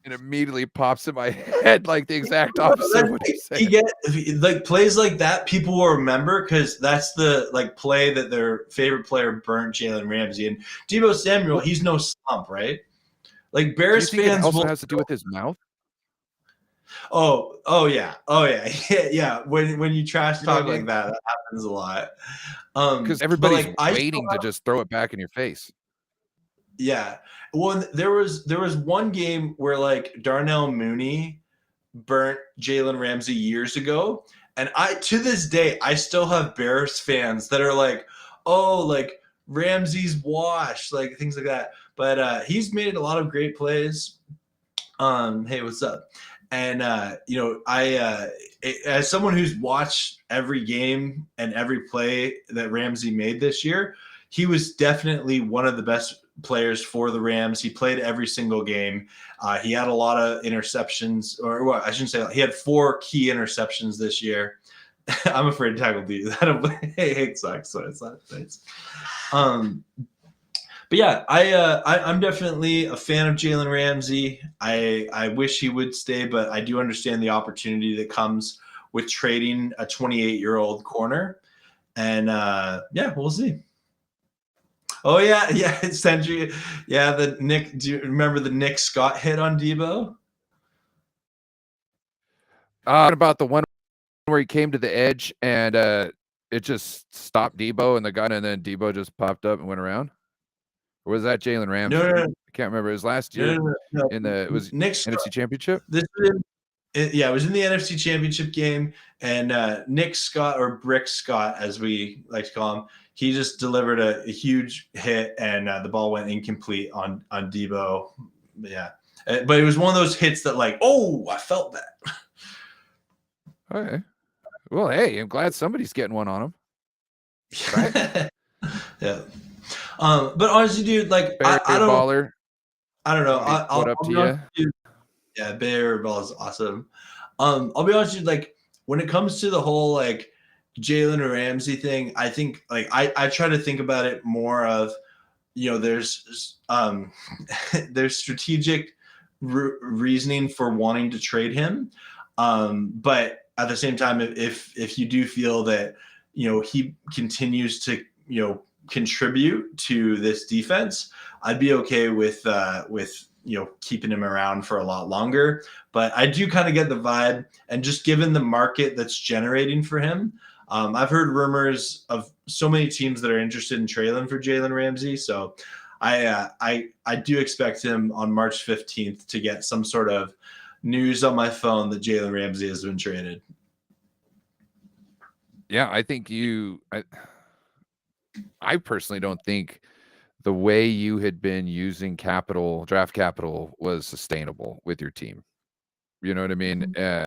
It immediately pops in my head like the exact opposite of what you said. Like plays like that, people will remember because that's the play that their favorite player burnt Jalen Ramsey. And Deebo Samuel, he's no slump, right? Like Bears fans also has to do with his mouth. Oh yeah. Yeah. When you trash talk like that happens a lot. Because everybody's waiting to just throw it back in your face. Yeah. Well, there was one game where Darnell Mooney burnt Jalen Ramsey years ago, and to this day I still have Bears fans that are like, oh, Ramsey's washed, things like that. But he's made a lot of great plays. Hey, what's up? And I as someone who's watched every game and every play that Ramsey made this year, he was definitely one of the best players for the Rams. He played every single game. He had a lot of interceptions, or well, I shouldn't say that. He had 4 key interceptions this year. I'm afraid to tackle D. It sucks. So it's not nice. But yeah, I'm definitely a fan of Jalen Ramsey. I wish he would stay, but I do understand the opportunity that comes with trading a 28-year-old corner. And we'll see. Oh yeah, it's Sentry. Yeah, do you remember the Nick Scott hit on Debo? About the one where he came to the edge and it just stopped Debo and then Debo just popped up and went around? Or was that Jalen Ramsey? No. I can't remember. It was last year it was Nick NFC Championship? It was in the NFC Championship game, and Nick Scott, or Brick Scott as we like to call him, he just delivered a huge hit, and the ball went incomplete on Debo. Yeah. But it was one of those hits that I felt that. Okay. Well, hey, I'm glad somebody's getting one on him. Right? Yeah. But honestly, dude, like Barry I don't Baller, know. what up I'll to be honest you? with you. Yeah, Bay Area ball is awesome. I'll be honest with you, like when it comes to the whole like Jalen Ramsey thing, I think like I try to think about it more of, there's there's strategic reasoning for wanting to trade him, but at the same time, if you do feel that he continues to contribute to this defense, I'd be okay with keeping him around for a lot longer. But I do kind of get the vibe, and just given the market that's generating for him, I've heard rumors of so many teams that are interested in trading for Jalen Ramsey. So I do expect him on March 15th to get some sort of news on my phone that Jalen Ramsey has been traded. Yeah, I personally don't think the way you had been using draft capital was sustainable with your team. You know what I mean? I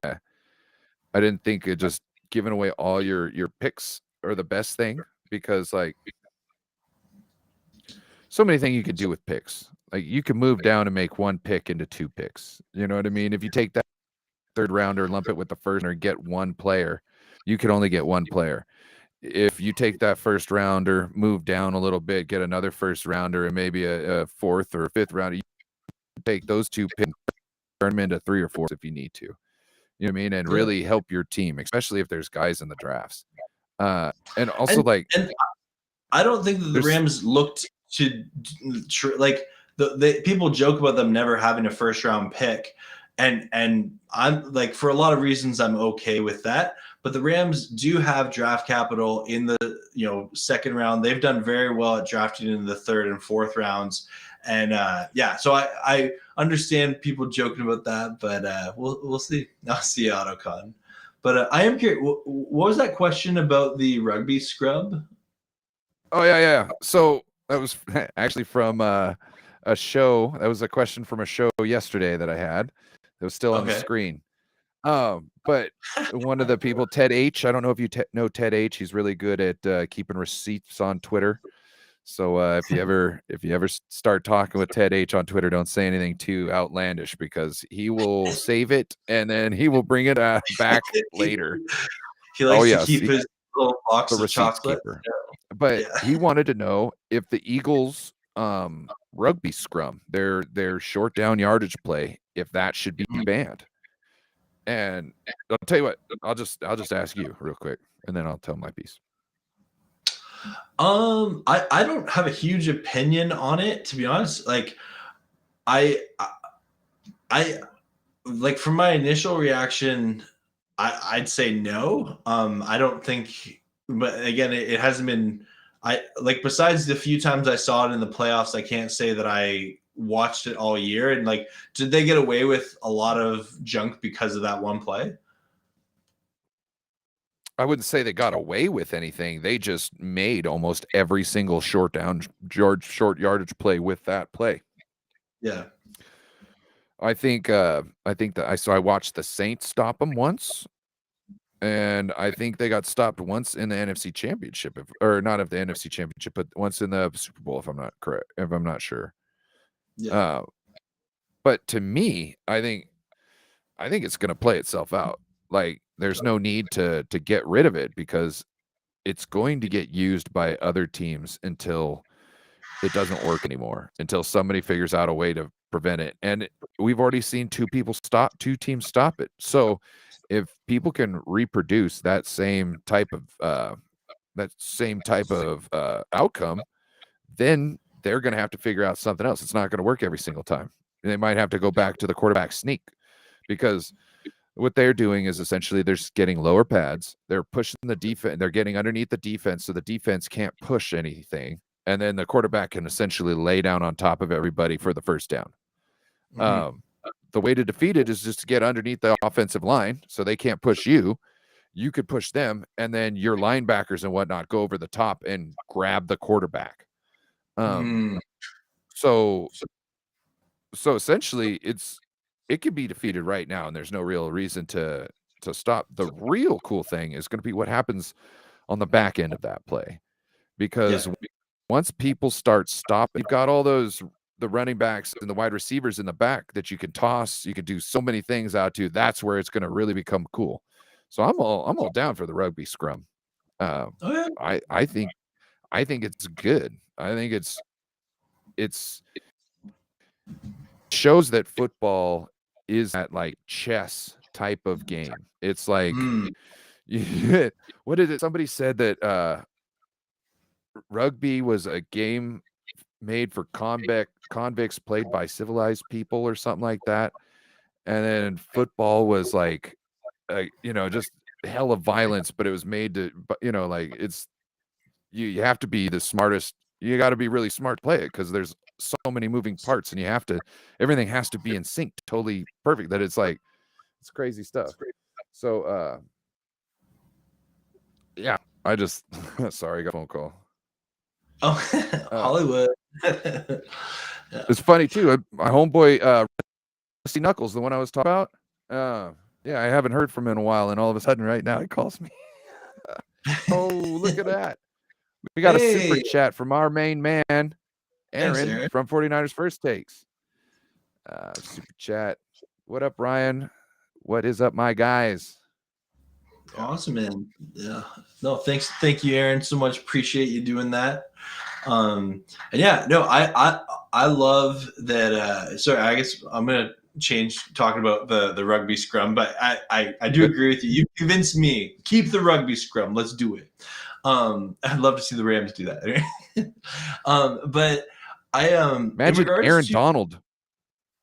didn't think it just giving away all your picks are the best thing, because like so many things you could do with picks. Like you can move down and make one pick into 2 picks. You know what I mean? If you take that 3rd rounder, lump it with the 1st or get one player, you can only get one player. If you take that 1st rounder, move down a little bit, get another 1st rounder and maybe a 4th or 5th rounder, you take those 2 picks, turn them into 3 or 4 if you need to. You know what I mean? And really help your team, especially if there's guys in the drafts. And also and I don't think that the Rams looked to like the people joke about them never having a 1st round pick, and I'm like, for a lot of reasons I'm okay with that. But the Rams do have draft capital in the 2nd round. They've done very well at drafting in the 3rd and 4th rounds, and so I understand people joking about that, but we'll see. I'll see Autocon. But I am curious. What was that question about the rugby scrub? Oh yeah. So that was actually from a show. That was a question from a show yesterday that I had. That was still on the screen. But one of the people, Ted H. I don't know if you know Ted H. He's really good at keeping receipts on Twitter. So if you ever start talking with Ted H on Twitter, don't say anything too outlandish, because he will save it and then he will bring it back later. He likes to keep his little box of chocolate. Keeper. But he wanted to know if the Eagles rugby scrum, their short down yardage play, if that should be banned. And I'll tell you what, I'll just ask you real quick, and then I'll tell my piece. I don't have a huge opinion on it, to be honest. Like I like, from my initial reaction, I'd say no. I don't think, but again, it hasn't been. I like, besides the few times I saw it in the playoffs, I can't say that I watched it all year. And like, did they get away with a lot of junk because of that one play? I wouldn't say they got away with anything. They just made almost every single short yardage play with that play. Yeah. I think that I watched the Saints stop them once, and I think they got stopped once in the NFC Championship, or not of the NFC Championship, but once in the Super Bowl, if I'm not sure. Yeah. But to me, I think it's going to play itself out. Like, there's no need to get rid of it, because it's going to get used by other teams until it doesn't work anymore, until somebody figures out a way to prevent it. And we've already seen two teams stop it. So if people can reproduce that same type of outcome, then they're going to have to figure out something else. It's not going to work every single time. They might have to go back to the quarterback sneak, because what they're doing is essentially they're just getting lower pads. They're pushing the defense. They're getting underneath the defense, so the defense can't push anything. And then the quarterback can essentially lay down on top of everybody for the first down. The way to defeat it is just to get underneath the offensive line, so they can't push you. You could push them, and then your linebackers and whatnot go over the top and grab the quarterback. So essentially it can be defeated right now, and there's no real reason to stop. The real cool thing is going to be what happens on the back end of that play, because once people start stopping, you've got all the running backs and the wide receivers in the back that you can toss. You can do so many things out to. That's where it's going to really become cool. So I'm all down for the rugby scrum. I think it's good. I think it's shows that football is that like chess type of game. It's like what is it? Somebody said that rugby was a game made for convicts played by civilized people or something like that. And then football was like just hell of violence, but it was made to, like it's you have to be the smartest. You got to be really smart to play it because there's so many moving parts, and everything has to be in sync, totally perfect. That it's like it's crazy stuff. So yeah, I just sorry, I got a phone call. Oh, Hollywood. Yeah. It's funny too. My homeboy Rusty Knuckles, the one I was talking about. Yeah, I haven't heard from him in a while, and all of a sudden, right now, he calls me. Oh, look at that! We got a super chat from our main man, Aaron, Aaron. from 49ers First Takes. Super chat. What up, Ryan? What is up, my guys? Awesome, man. Yeah. No, thank you, Aaron, so much. Appreciate you doing that. And yeah, no, I love that. Sorry, I guess I'm gonna change talking about the rugby scrum, but I do agree with you. You convinced me. Keep the rugby scrum. Let's do it. I'd love to see the Rams do that. But I imagine Aaron Donald.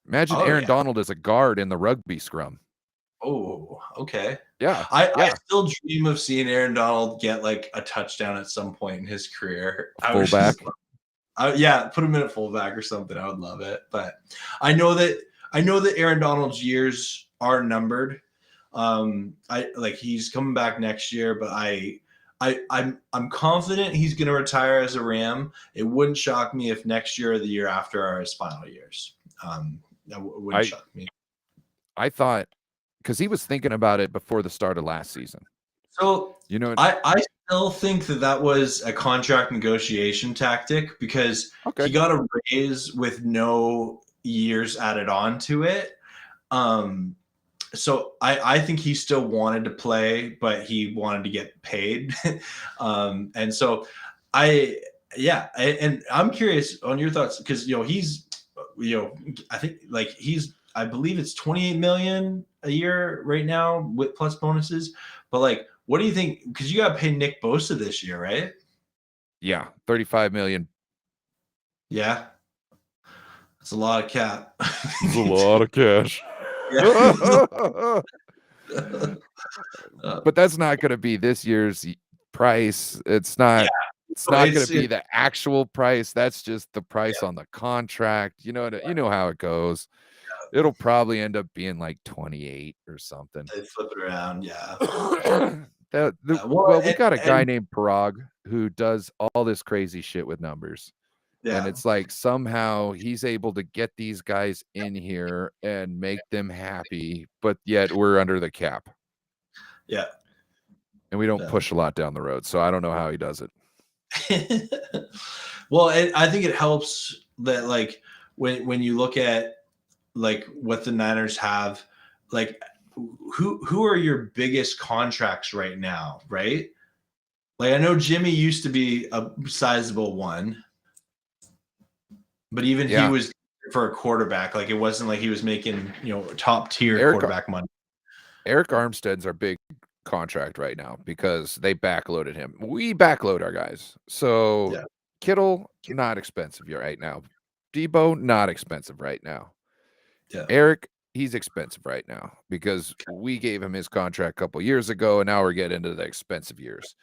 Imagine Aaron Donald as a guard in the rugby scrum. Oh, okay. Yeah. I still dream of seeing Aaron Donald get like a touchdown at some point in his career. Fullback. Yeah, put him in at fullback or something. I would love it. But I know that Aaron Donald's years are numbered. He's coming back next year, but I'm confident he's going to retire as a Ram. It wouldn't shock me if next year or the year after are his final years. That wouldn't shock me. I thought, because he was thinking about it before the start of last season. So, I still think that was a contract negotiation tactic because he got a raise with no years added on to it. So I think he still wanted to play, but he wanted to get paid. And so and I'm curious on your thoughts because I think I believe it's 28 million a year right now with plus bonuses. But like, what do you think? Because you got to pay Nick Bosa this year, right? Yeah, 35 million. Yeah, that's a lot of cap. It's a lot of cash. But that's not going to be this year's price. It's not. Yeah. It's not going to be the actual price. That's just the price on the contract. You know how it goes. It'll probably end up being like 28 or something. They flip it around, yeah. We got a guy named Parag who does all this crazy shit with numbers. Yeah. And it's like somehow he's able to get these guys in here and make them happy, but yet we're under the cap. Yeah. And we don't push a lot down the road. So I don't know how he does it. Well, I think it helps that like when you look at like what the Niners have, like who are your biggest contracts right now, right? Like I know Jimmy used to be a sizable one, but even he was for a quarterback. Like it wasn't like he was making top tier quarterback money. Eric Armstead's our big contract right now because they backloaded him. We backload our guys. So Kittle, not expensive right now. Debo, not expensive right now. Yeah. Eric, he's expensive right now because we gave him his contract a couple years ago and now we're getting into the expensive years.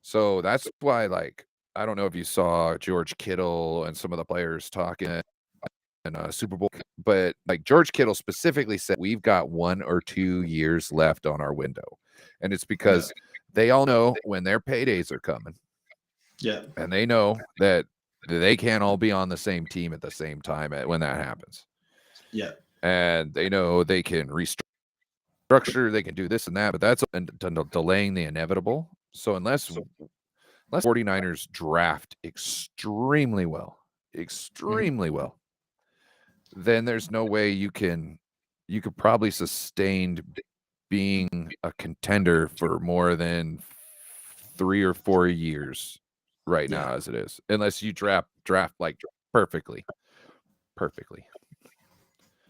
So that's why, like, I don't know if you saw George Kittle and some of the players talking in a Super Bowl, but like George Kittle specifically said, we've got 1 or 2 years left on our window. And it's because they all know when their paydays are coming. Yeah. And they know that they can't all be on the same team at the same time when that happens. Yeah. And they know they can restructure, they can do this and that, but that's delaying the inevitable. So unless unless 49ers draft extremely well, then there's no way you could probably sustain being a contender for more than 3 or 4 years right now as it is, unless you draft like perfectly.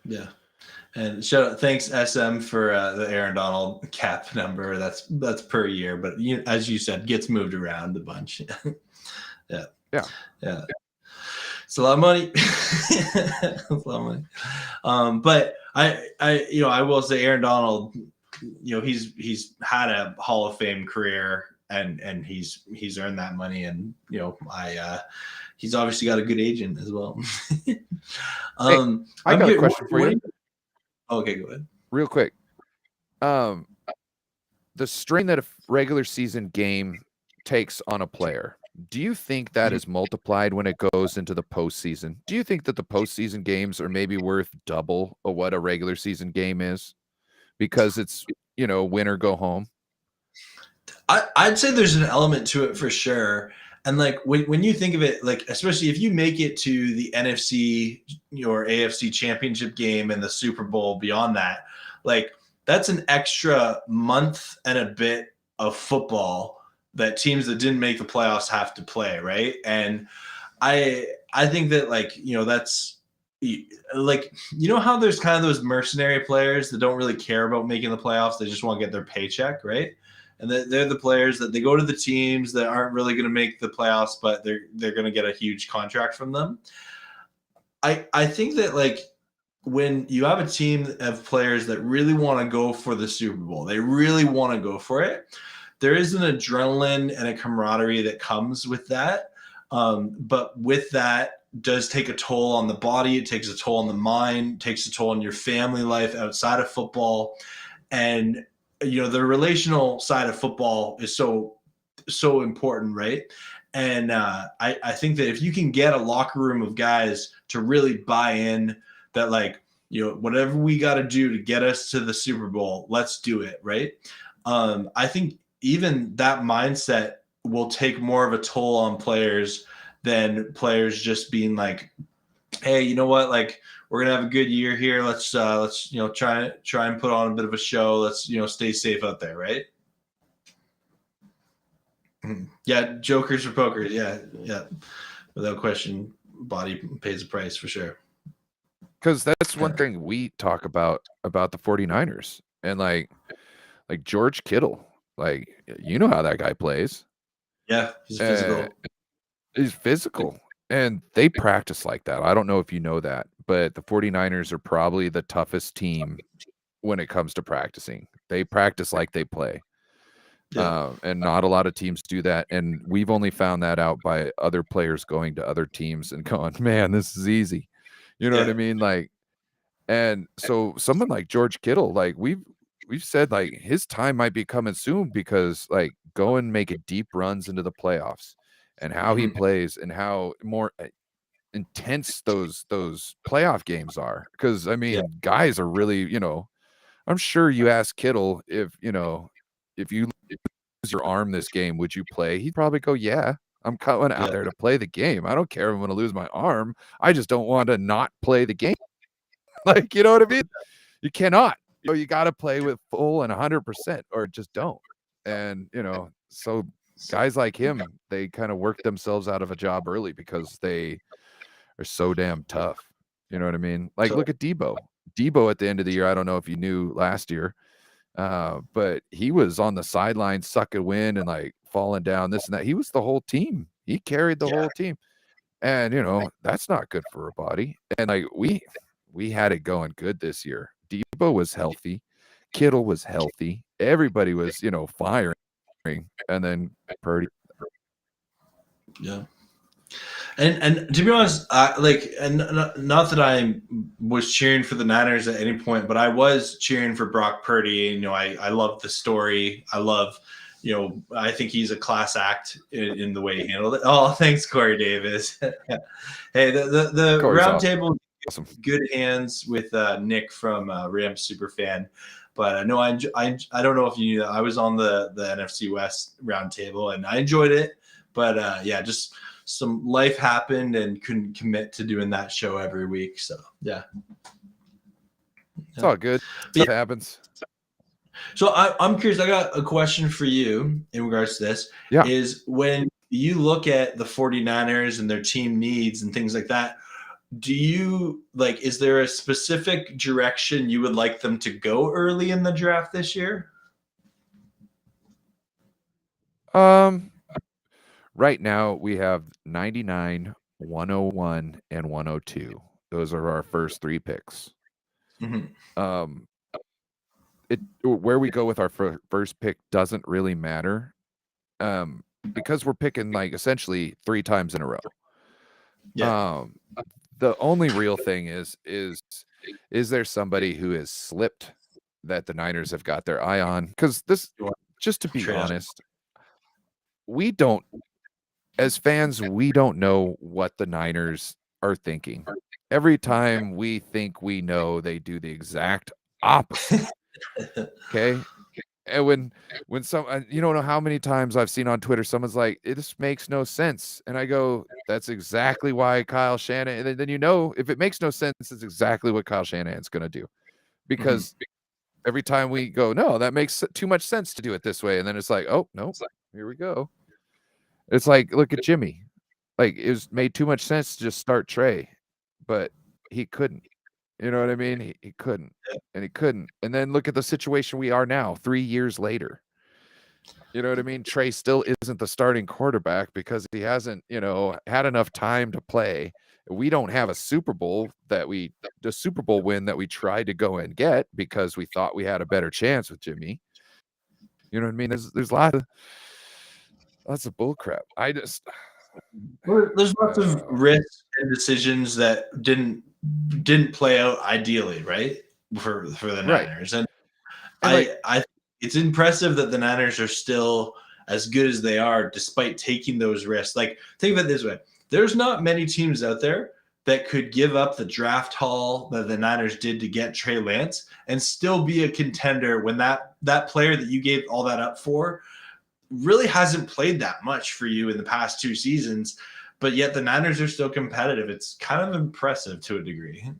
Yeah. And thanks SM for the Aaron Donald cap number. That's per year, but as you said, gets moved around a bunch. Yeah. It's a lot of money. It's a lot of money. But I will say Aaron Donald, he's had a Hall of Fame career and he's earned that money, and he's obviously got a good agent as well. I got a question for you. Okay, go ahead. Real quick. The strain that a regular season game takes on a player, do you think that is multiplied when it goes into the postseason? Do you think that the postseason games are maybe worth double of what a regular season game is? Because it's, win or go home? I'd say there's an element to it for sure. And like when you think of it, like especially if you make it to the NFC or AFC championship game and the Super Bowl beyond that, like that's an extra month and a bit of football that teams that didn't make the playoffs have to play, right? And I think that that's like, how there's kind of those mercenary players that don't really care about making the playoffs, they just want to get their paycheck, right? And they're the players that they go to the teams that aren't really going to make the playoffs, but they're going to get a huge contract from them. I think that when you have a team of players that really want to go for the Super Bowl, they really want to go for it. There is an adrenaline and a camaraderie that comes with that. But with that does take a toll on the body. It takes a toll on the mind, takes a toll on your family life outside of football. And the relational side of football is so important, right? And I think that if you can get a locker room of guys to really buy in that, whatever we got to do to get us to the Super Bowl, let's do it, right? I think even that mindset will take more of a toll on players than players just being like, hey, you know what, we're gonna have a good year here. Let's try and put on a bit of a show. Let's stay safe out there, right? Yeah, jokers for pokers. Yeah, without question, body pays the price for sure. Because that's one thing we talk about the 49ers and like George Kittle. You know how that guy plays. Yeah, he's physical. He's physical. And they practice like that. I don't know if you know that, but the 49ers are probably the toughest team when it comes to practicing. They practice like they play. Yeah. And not a lot of teams do that. And we've only found that out by other players going to other teams and going, man, this is easy. You know what I mean? And so someone like George Kittle, we've said his time might be coming soon, because go and make it deep runs into the playoffs. And how he plays and how more intense those playoff games are. Because guys are really, I'm sure you ask Kittle if you lose your arm this game, would you play? He'd probably go, yeah, I'm coming out there to play the game. I don't care if I'm going to lose my arm. I just don't want to not play the game. You know what I mean? You cannot. You got to play with full and 100%, or just don't. And so guys like him, they kind of work themselves out of a job early because they are so damn tough. You know what I mean? Look at Debo. Debo at the end of the year, I don't know if you knew last year, but he was on the sideline sucking wind and falling down, this and that. He was the whole team. He carried the whole team. And, that's not good for a body. And we had it going good this year. Debo was healthy. Kittle was healthy. Everybody was, firing. And then Purdy. Yeah. And to be honest, and not that I was cheering for the Niners at any point, but I was cheering for Brock Purdy. I love the story. I love, I think he's a class act in the way he handled it. Oh, thanks, Corey Davis. Hey, the roundtable, awesome. Good hands with Nick from Rams Superfan. But no, I don't know if you knew that I was on the NFC West roundtable and I enjoyed it. But yeah, just some life happened and couldn't commit to doing that show every week. So yeah. It's all good. Stuff happens. So I'm curious. I got a question for you in regards to this. Yeah. Is when you look at the 49ers and their team needs and things like that, do you like, is there a specific direction you would like them to go early in the draft this year? Right now we have 99, 101, and 102. Those are our first 3 picks. Mm-hmm. Where we go with our first pick doesn't really matter, because we're picking like essentially 3 times in a row. Yeah. The only real thing is there somebody who has slipped that the Niners have got their eye on? Because this, just to be honest, we don't, as fans, we don't know what the Niners are thinking. Every time we think we know, they do the exact opposite. Okay. And when some, you don't know how many times I've seen on Twitter, someone's like, "This makes no sense," and I go, "That's exactly why Kyle Shanahan." And then if it makes no sense, it's exactly what Kyle Shanahan's going to do, because every time we go, "No, that makes too much sense to do it this way," and then it's like, "Oh no, here we go." It's like, look at Jimmy, like it was made too much sense to just start Trey, but he couldn't. You know what I mean? He couldn't, and he couldn't. And then look at the situation we are now, 3 years later. You know what I mean? Trey still isn't the starting quarterback because he hasn't, had enough time to play. We don't have a Super Bowl the Super Bowl win that we tried to go and get because we thought we had a better chance with Jimmy. You know what I mean? There's lots of bull crap. There's lots of risks and decisions that didn't play out ideally, right? For the Niners. Right. And I it's impressive that the Niners are still as good as they are despite taking those risks. Like, think of it this way. There's not many teams out there that could give up the draft haul that the Niners did to get Trey Lance and still be a contender when that player that you gave all that up for really hasn't played that much for you in the past 2 seasons, but yet the Niners are still competitive. It's kind of impressive to a degree.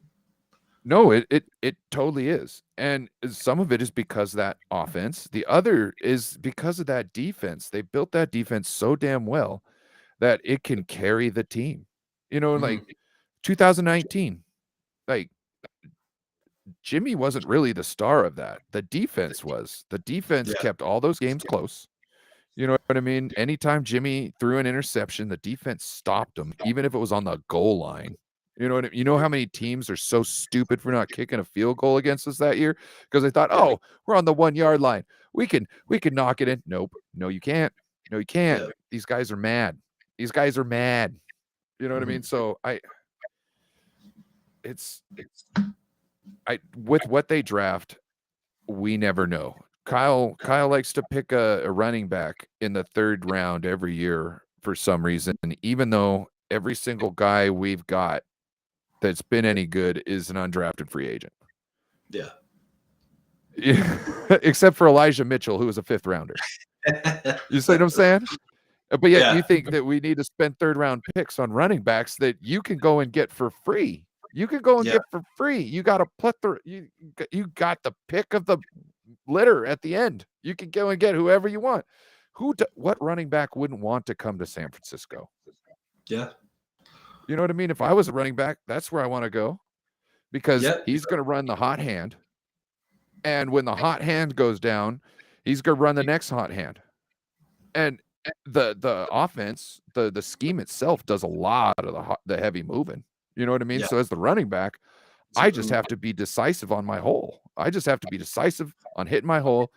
No, it totally is. And some of it is because of that offense. The other is because of that defense. They built that defense so damn well that it can carry the team. Like 2019, like Jimmy wasn't really the star of that. The defense was. The defense kept all those games close. You know what I mean? Anytime Jimmy threw an interception, the defense stopped him, even if it was on the goal line. You know what I mean? You know how many teams are so stupid for not kicking a field goal against us that year? Because they thought, "Oh, we're on the 1-yard line. We can knock it in." Nope. No, you can't. No, you can't. These guys are mad. These guys are mad. You know what I mean? So with what they draft, we never know. Kyle likes to pick a running back in the 3rd round every year for some reason, even though every single guy we've got that's been any good is an undrafted free agent. Yeah. Except for Elijah Mitchell, who was a 5th rounder. You see what I'm saying? But yet you think that we need to spend 3rd round picks on running backs that you can go and get for free. You can go and get for free. You got a plethora. You got the pick of the litter at the end. You can go and get whoever you want. What running back wouldn't want to come to San Francisco? Yeah. You know what I mean? If I was a running back, that's where I want to go, because he's going to run the hot hand. And when the hot hand goes down, he's going to run the next hot hand. And the offense, the scheme itself does a lot of the heavy moving. You know what I mean? So as the running back, I just have to be decisive on my hole. I just have to be decisive on hitting my hole,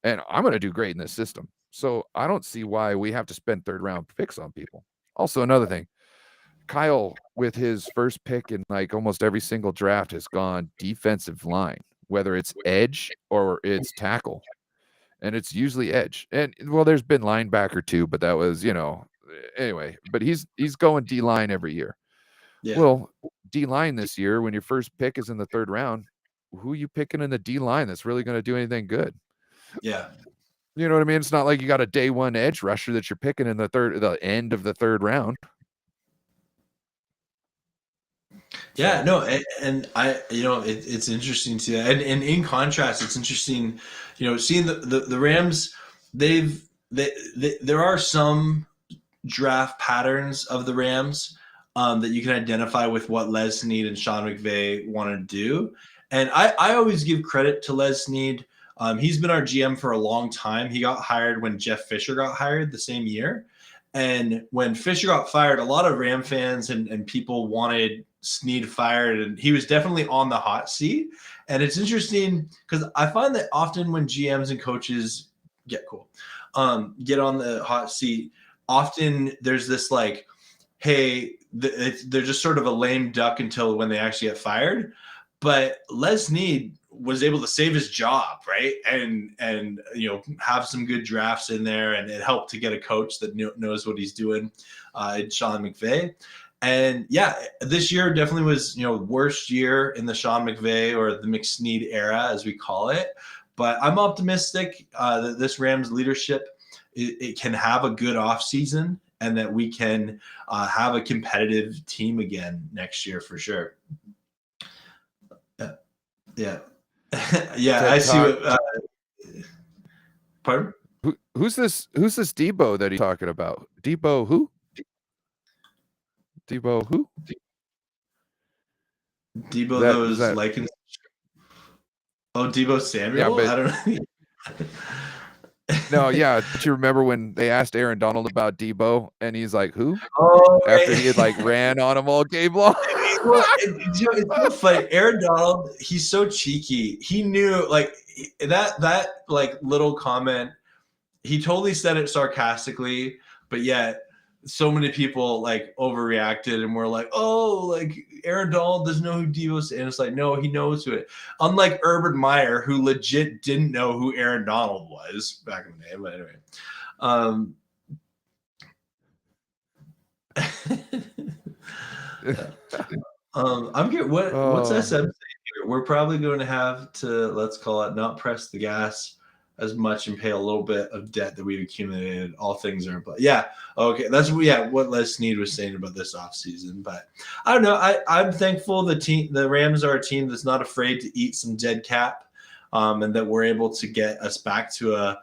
and I'm going to do great in this system. So I don't see why we have to spend 3rd round picks on people. Also, another thing, Kyle, with his first pick in like almost every single draft, has gone defensive line, whether it's edge or it's tackle. And it's usually edge. And well, there's been linebacker too, but that was, anyway, but he's going D-line every year. Yeah. Well, D-line this year, when your first pick is in the 3rd round, who are you picking in the D-line that's really going to do anything good? Yeah. You know what I mean? It's not like you got a day one edge rusher that you're picking in the end of the third round. Yeah, no, and I, it's interesting to, and in contrast, it's interesting, seeing the Rams. There are some draft patterns of the Rams that you can identify with what Les Snead and Sean McVay want to do. And I always give credit to Les Snead. He's been our GM for a long time. He got hired when Jeff Fisher got hired the same year. And when Fisher got fired, a lot of Ram fans and people wanted Snead fired, and he was definitely on the hot seat. And it's interesting because I find that often when GMs and coaches get on the hot seat, often there's this like, hey, they're just sort of a lame duck until when they actually get fired. But Les Snead was able to save his job, right? And have some good drafts in there, and it helped to get a coach that knows what he's doing, Sean McVay. And yeah, this year definitely was worst year in the Sean McVay or the McSnead era, as we call it. But I'm optimistic that this Rams leadership it can have a good offseason and that we can have a competitive team again next year for sure. Yeah. Yeah, I see what. Pardon? Who's this Debo that he's talking about? Debo who? Debo who? Debo those like. Oh, Debo Samuel? Yeah, but, I don't know. No, yeah. Do you remember when they asked Aaron Donald about Debo and he's like, who? Oh, after he had like ran on him all game long. It's so funny. Aaron Donald, he's so cheeky. He knew like that like little comment. He totally said it sarcastically, but yet so many people like overreacted and were like, "Oh, like Aaron Donald doesn't know who Debo is," and it's like, no, he knows who it. Unlike Urban Meyer, who legit didn't know who Aaron Donald was back in the day. But anyway, I'm curious. What's SM saying here? We're probably going to have to, let's call it, not press the gas as much and pay a little bit of debt that we've accumulated. All things are, but yeah, okay, that's what Les Snead was saying about this offseason. But I don't know. I'm thankful the Rams are a team that's not afraid to eat some dead cap, and that we're able to get us back to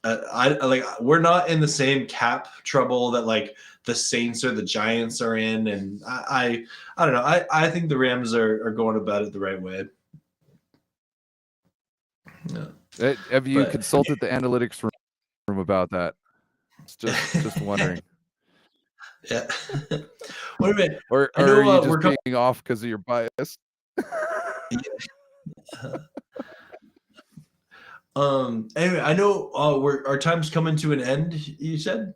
we're not in the same cap trouble that like the Saints or the Giants are in, and I don't know. I think the Rams are going about it the right way. Yeah. Have you consulted the analytics room about that? It's just wondering. Yeah. Wait a minute. Or are you just being off because of your bias? Anyway, I know our time's coming to an end, you said?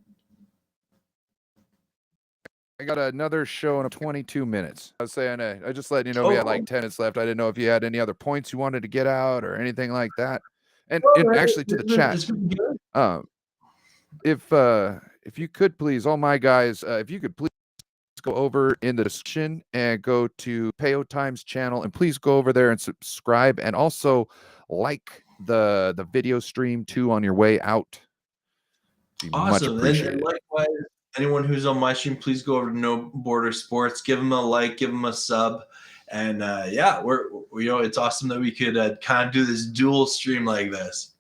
I got another show in 22 minutes. I was saying, I just let you know we had like 10 minutes left. I didn't know if you had any other points you wanted to get out or anything like that. And actually to the chat, if you could please, all my guys, if you could please go over in the description and go to Payotime's channel, and please go over there and subscribe, and also like the video stream too on your way out. Awesome. Much appreciated. And likewise, anyone who's on my stream, please go over to No Border Sports, give them a like, give them a sub. And yeah, it's awesome that we could kind of do this dual stream like this.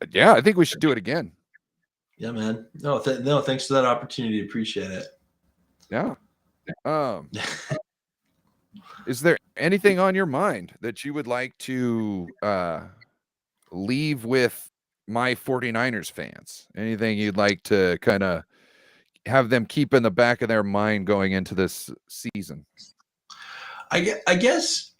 Yeah, I think we should do it again. Yeah, man. No, thanks for that opportunity. Appreciate it. Yeah. Is there anything on your mind that you would like to leave with my 49ers fans? Anything you'd like to kind of have them keep in the back of their mind going into this season? I guess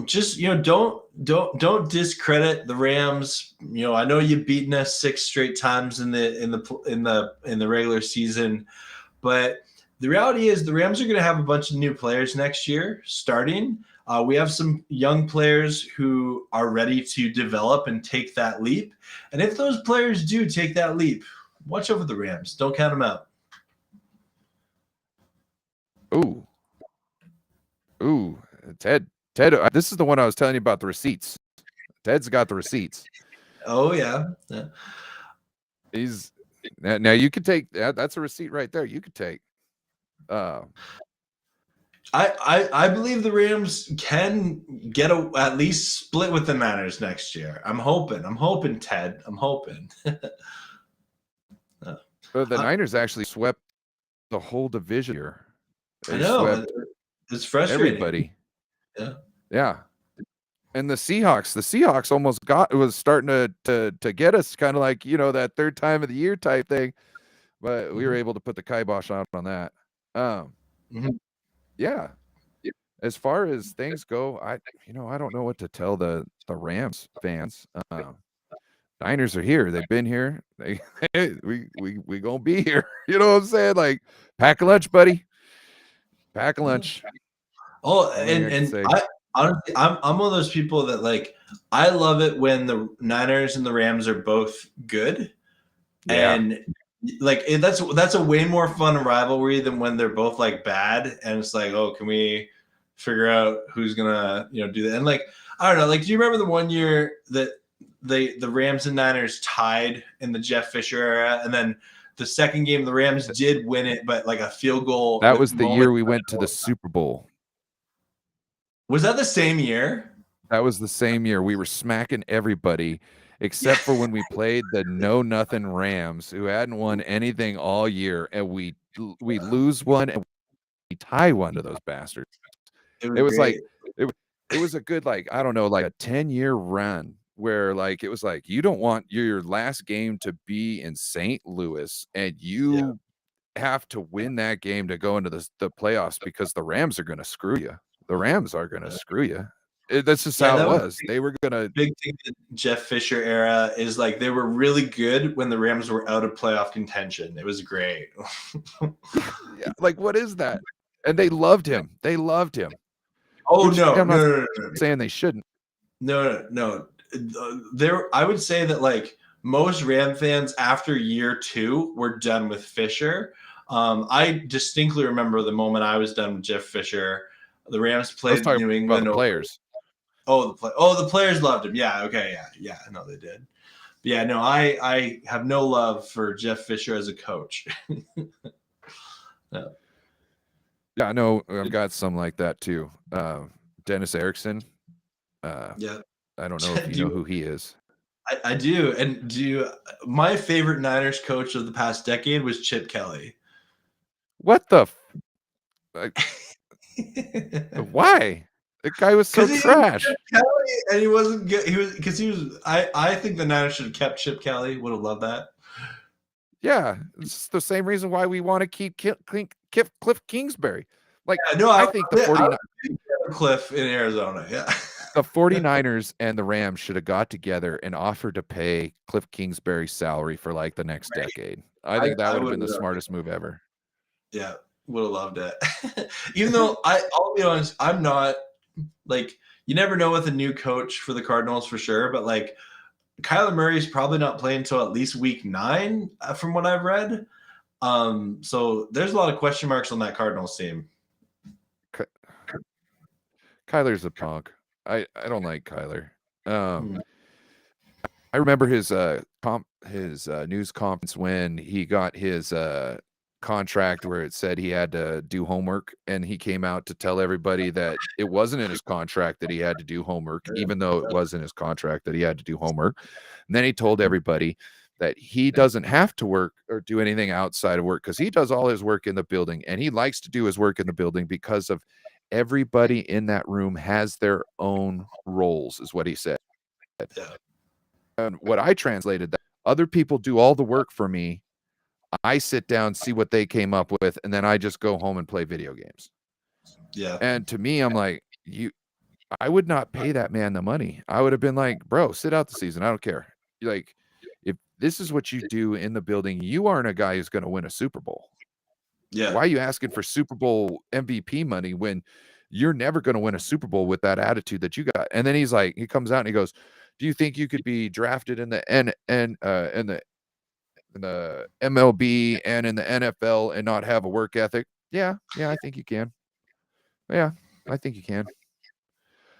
just don't discredit the Rams. I know you've beaten us 6 straight times in the regular season, but the reality is the Rams are going to have a bunch of new players next year starting. We have some young players who are ready to develop and take that leap. And if those players do take that leap, watch over the Rams. Don't count them out. Ted, this is the one I was telling you about, the receipts. Ted's got the receipts. Oh yeah. Yeah. He's now you could take that. That's a receipt right there. You could take. I believe the Rams can get at least split with the Niners next year. I'm hoping, Ted. I'm hoping. The Niners actually swept the whole division here. I They know swept it's frustrating. everybody. Yeah. Yeah. And the Seahawks almost was starting to get us kind of like, that third time of the year type thing, but we were able to put the kibosh on that. Yeah. As far as things go, I don't know what to tell the Rams fans. Niners are here. They've been here. We gonna be here. You know what I'm saying? Like, pack a lunch, buddy. Pack a lunch. Oh, Only I can and say. I honestly, I'm one of those people that like I love it when the Niners and the Rams are both good, Yeah. and like that's a way more fun rivalry than when they're both like bad, and it's like, oh, can we figure out who's gonna do that? And like I don't know, like do you remember the one year that the Rams and Niners tied in the Jeff Fisher era, and then the second game the Rams did win it, but like a field goal. That was the year we went to the Super Bowl. Was that the same year? That was the same year. We were smacking everybody except for when we played the know-nothing Rams, who hadn't won anything all year, and we lose one and we tie one to those bastards. It was like it was a good, like, I don't know, like a 10-year run where like it was like you don't want your last game to be in St. Louis, and you have to win that game to go into the playoffs because the Rams are going to screw you. The Rams are going to screw you. That's just how it was. They were going to. Big thing in the Jeff Fisher era is like they were really good when the Rams were out of playoff contention. It was great. Yeah, like what is that? And they loved him. They loved him. Oh Which, no, I'm not no, saying they shouldn't. No. I would say that like most Ram fans after year 2 were done with Fisher. I distinctly remember the moment I was done with Jeff Fisher. The Rams played New England. About the players. The players loved him. Yeah, okay, yeah. No, they did. But yeah, no, I have no love for Jeff Fisher as a coach. No. Yeah, I know. I've got some like that too. Dennis Erickson. Yeah, I don't know if you know who he is. I do. And my favorite Niners coach of the past decade was Chip Kelly. What the? Why? The guy was so trash. And he wasn't good. He was. I think the Niners should have kept Chip Kelly. Would have loved that. Yeah, it's the same reason why we want to keep Cliff Kingsbury. Like, I think the 49ers Cliff in Arizona. Yeah. The 49ers and the Rams should have got together and offered to pay Cliff Kingsbury's salary for like the next decade. I think that would have been the smartest move ever. Yeah, would have loved it. Even though I'll be honest, I'm not like, you never know with a new coach for the Cardinals for sure, but like Kyler Murray is probably not playing until at least week 9 from what I've read. So there's a lot of question marks on that Cardinals team. Kyler's a punk. I don't like Kyler. I remember his news conference when he got his contract where it said he had to do homework, and he came out to tell everybody that it wasn't in his contract that he had to do homework, even though it was in his contract that he had to do homework. And then he told everybody that he doesn't have to work or do anything outside of work because he does all his work in the building, and he likes to do his work in the building because of everybody in that room has their own roles, is what he said. Yeah. And what I translated, that other people do all the work for me. I sit down, see what they came up with, and then I just go home and play video games. Yeah. And to me, I'm like, I would not pay that man the money. I would have been like, bro, sit out the season. I don't care. Like, if this is what you do in the building, you aren't a guy who's going to win a Super Bowl. Yeah. Why are you asking for Super Bowl MVP money when you're never going to win a Super Bowl with that attitude that you got? And then he comes out and he goes, do you think you could be drafted in the in the MLB and in the NFL and not have a work ethic? Yeah, I think you can. Yeah, I think you can.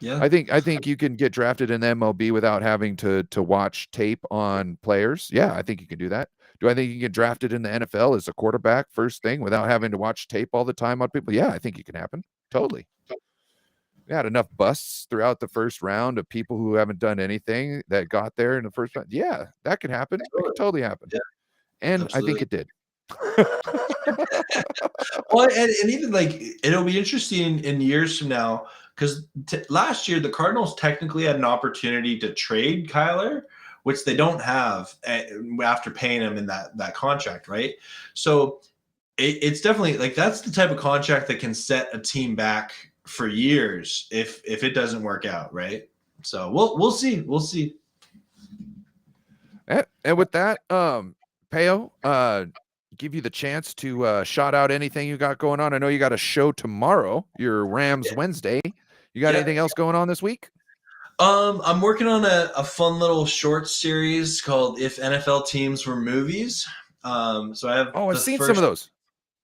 Yeah. I think you can get drafted in the MLB without having to watch tape on players. Yeah, I think you can do that. Do I think you can get drafted in the NFL as a quarterback first thing without having to watch tape all the time on people? Yeah, I think it can happen. Totally. We had enough busts throughout the first round of people who haven't done anything that got there in the first round. Yeah, that could happen. It could totally happen. Yeah, And I think absolutely. it did. Well, and even like it'll be interesting in years from now because last year the Cardinals technically had an opportunity to trade Kyler, which they don't have after paying him in that contract, right? So it's definitely like that's the type of contract that can set a team back for years if it doesn't work out, right? So we'll see. We'll see. And with that, Payo, give you the chance to shout out anything you got going on. I know you got a show tomorrow, your Rams Wednesday. You got anything else going on this week? I'm working on a fun little short series called "If NFL Teams Were Movies." So I have I've seen some of those.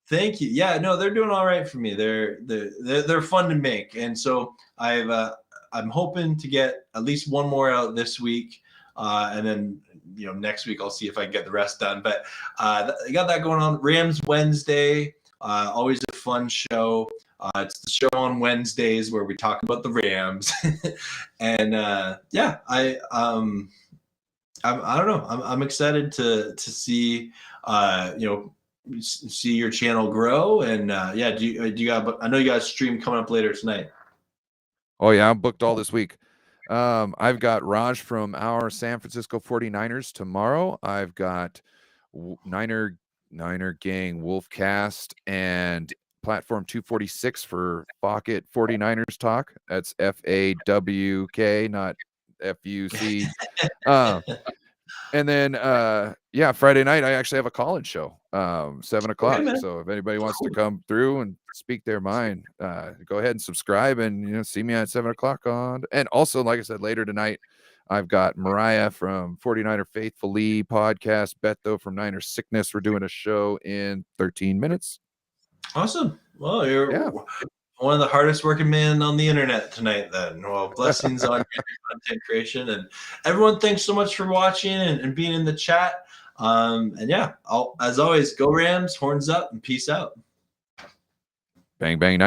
Thank you. Yeah, no, they're doing all right for me. They're fun to make, and so I'm hoping to get at least one more out this week, and then next week I'll see if I can get the rest done. But I got that going on. Rams Wednesday, always a fun show. It's the show on Wednesdays where we talk about the Rams, and yeah, I don't know. I'm excited to see see your channel grow, and yeah. Do you got? I know you got a stream coming up later tonight. Oh yeah, I'm booked all this week. I've got Raj from our San Francisco 49ers tomorrow. I've got Niner Gang Wolfcast and Platform 246 for Pocket 49ers Talk. That's FAWK, not FUC. And then yeah, Friday night I actually have a call-in show, 7 o'clock. Okay, so if anybody wants to come through and speak their mind, go ahead and subscribe and see me at 7 o'clock on. And also, like I said, later tonight I've got Mariah from 49er Faithfully podcast, Beto from Niner Sickness. We're doing a show in 13 minutes. Awesome. Well, you're one of the hardest working men on the internet tonight then. Well, blessings on your content creation, and everyone, thanks so much for watching and being in the chat. And yeah, as always, go Rams, horns up, and peace out. Bang, bang, Niner.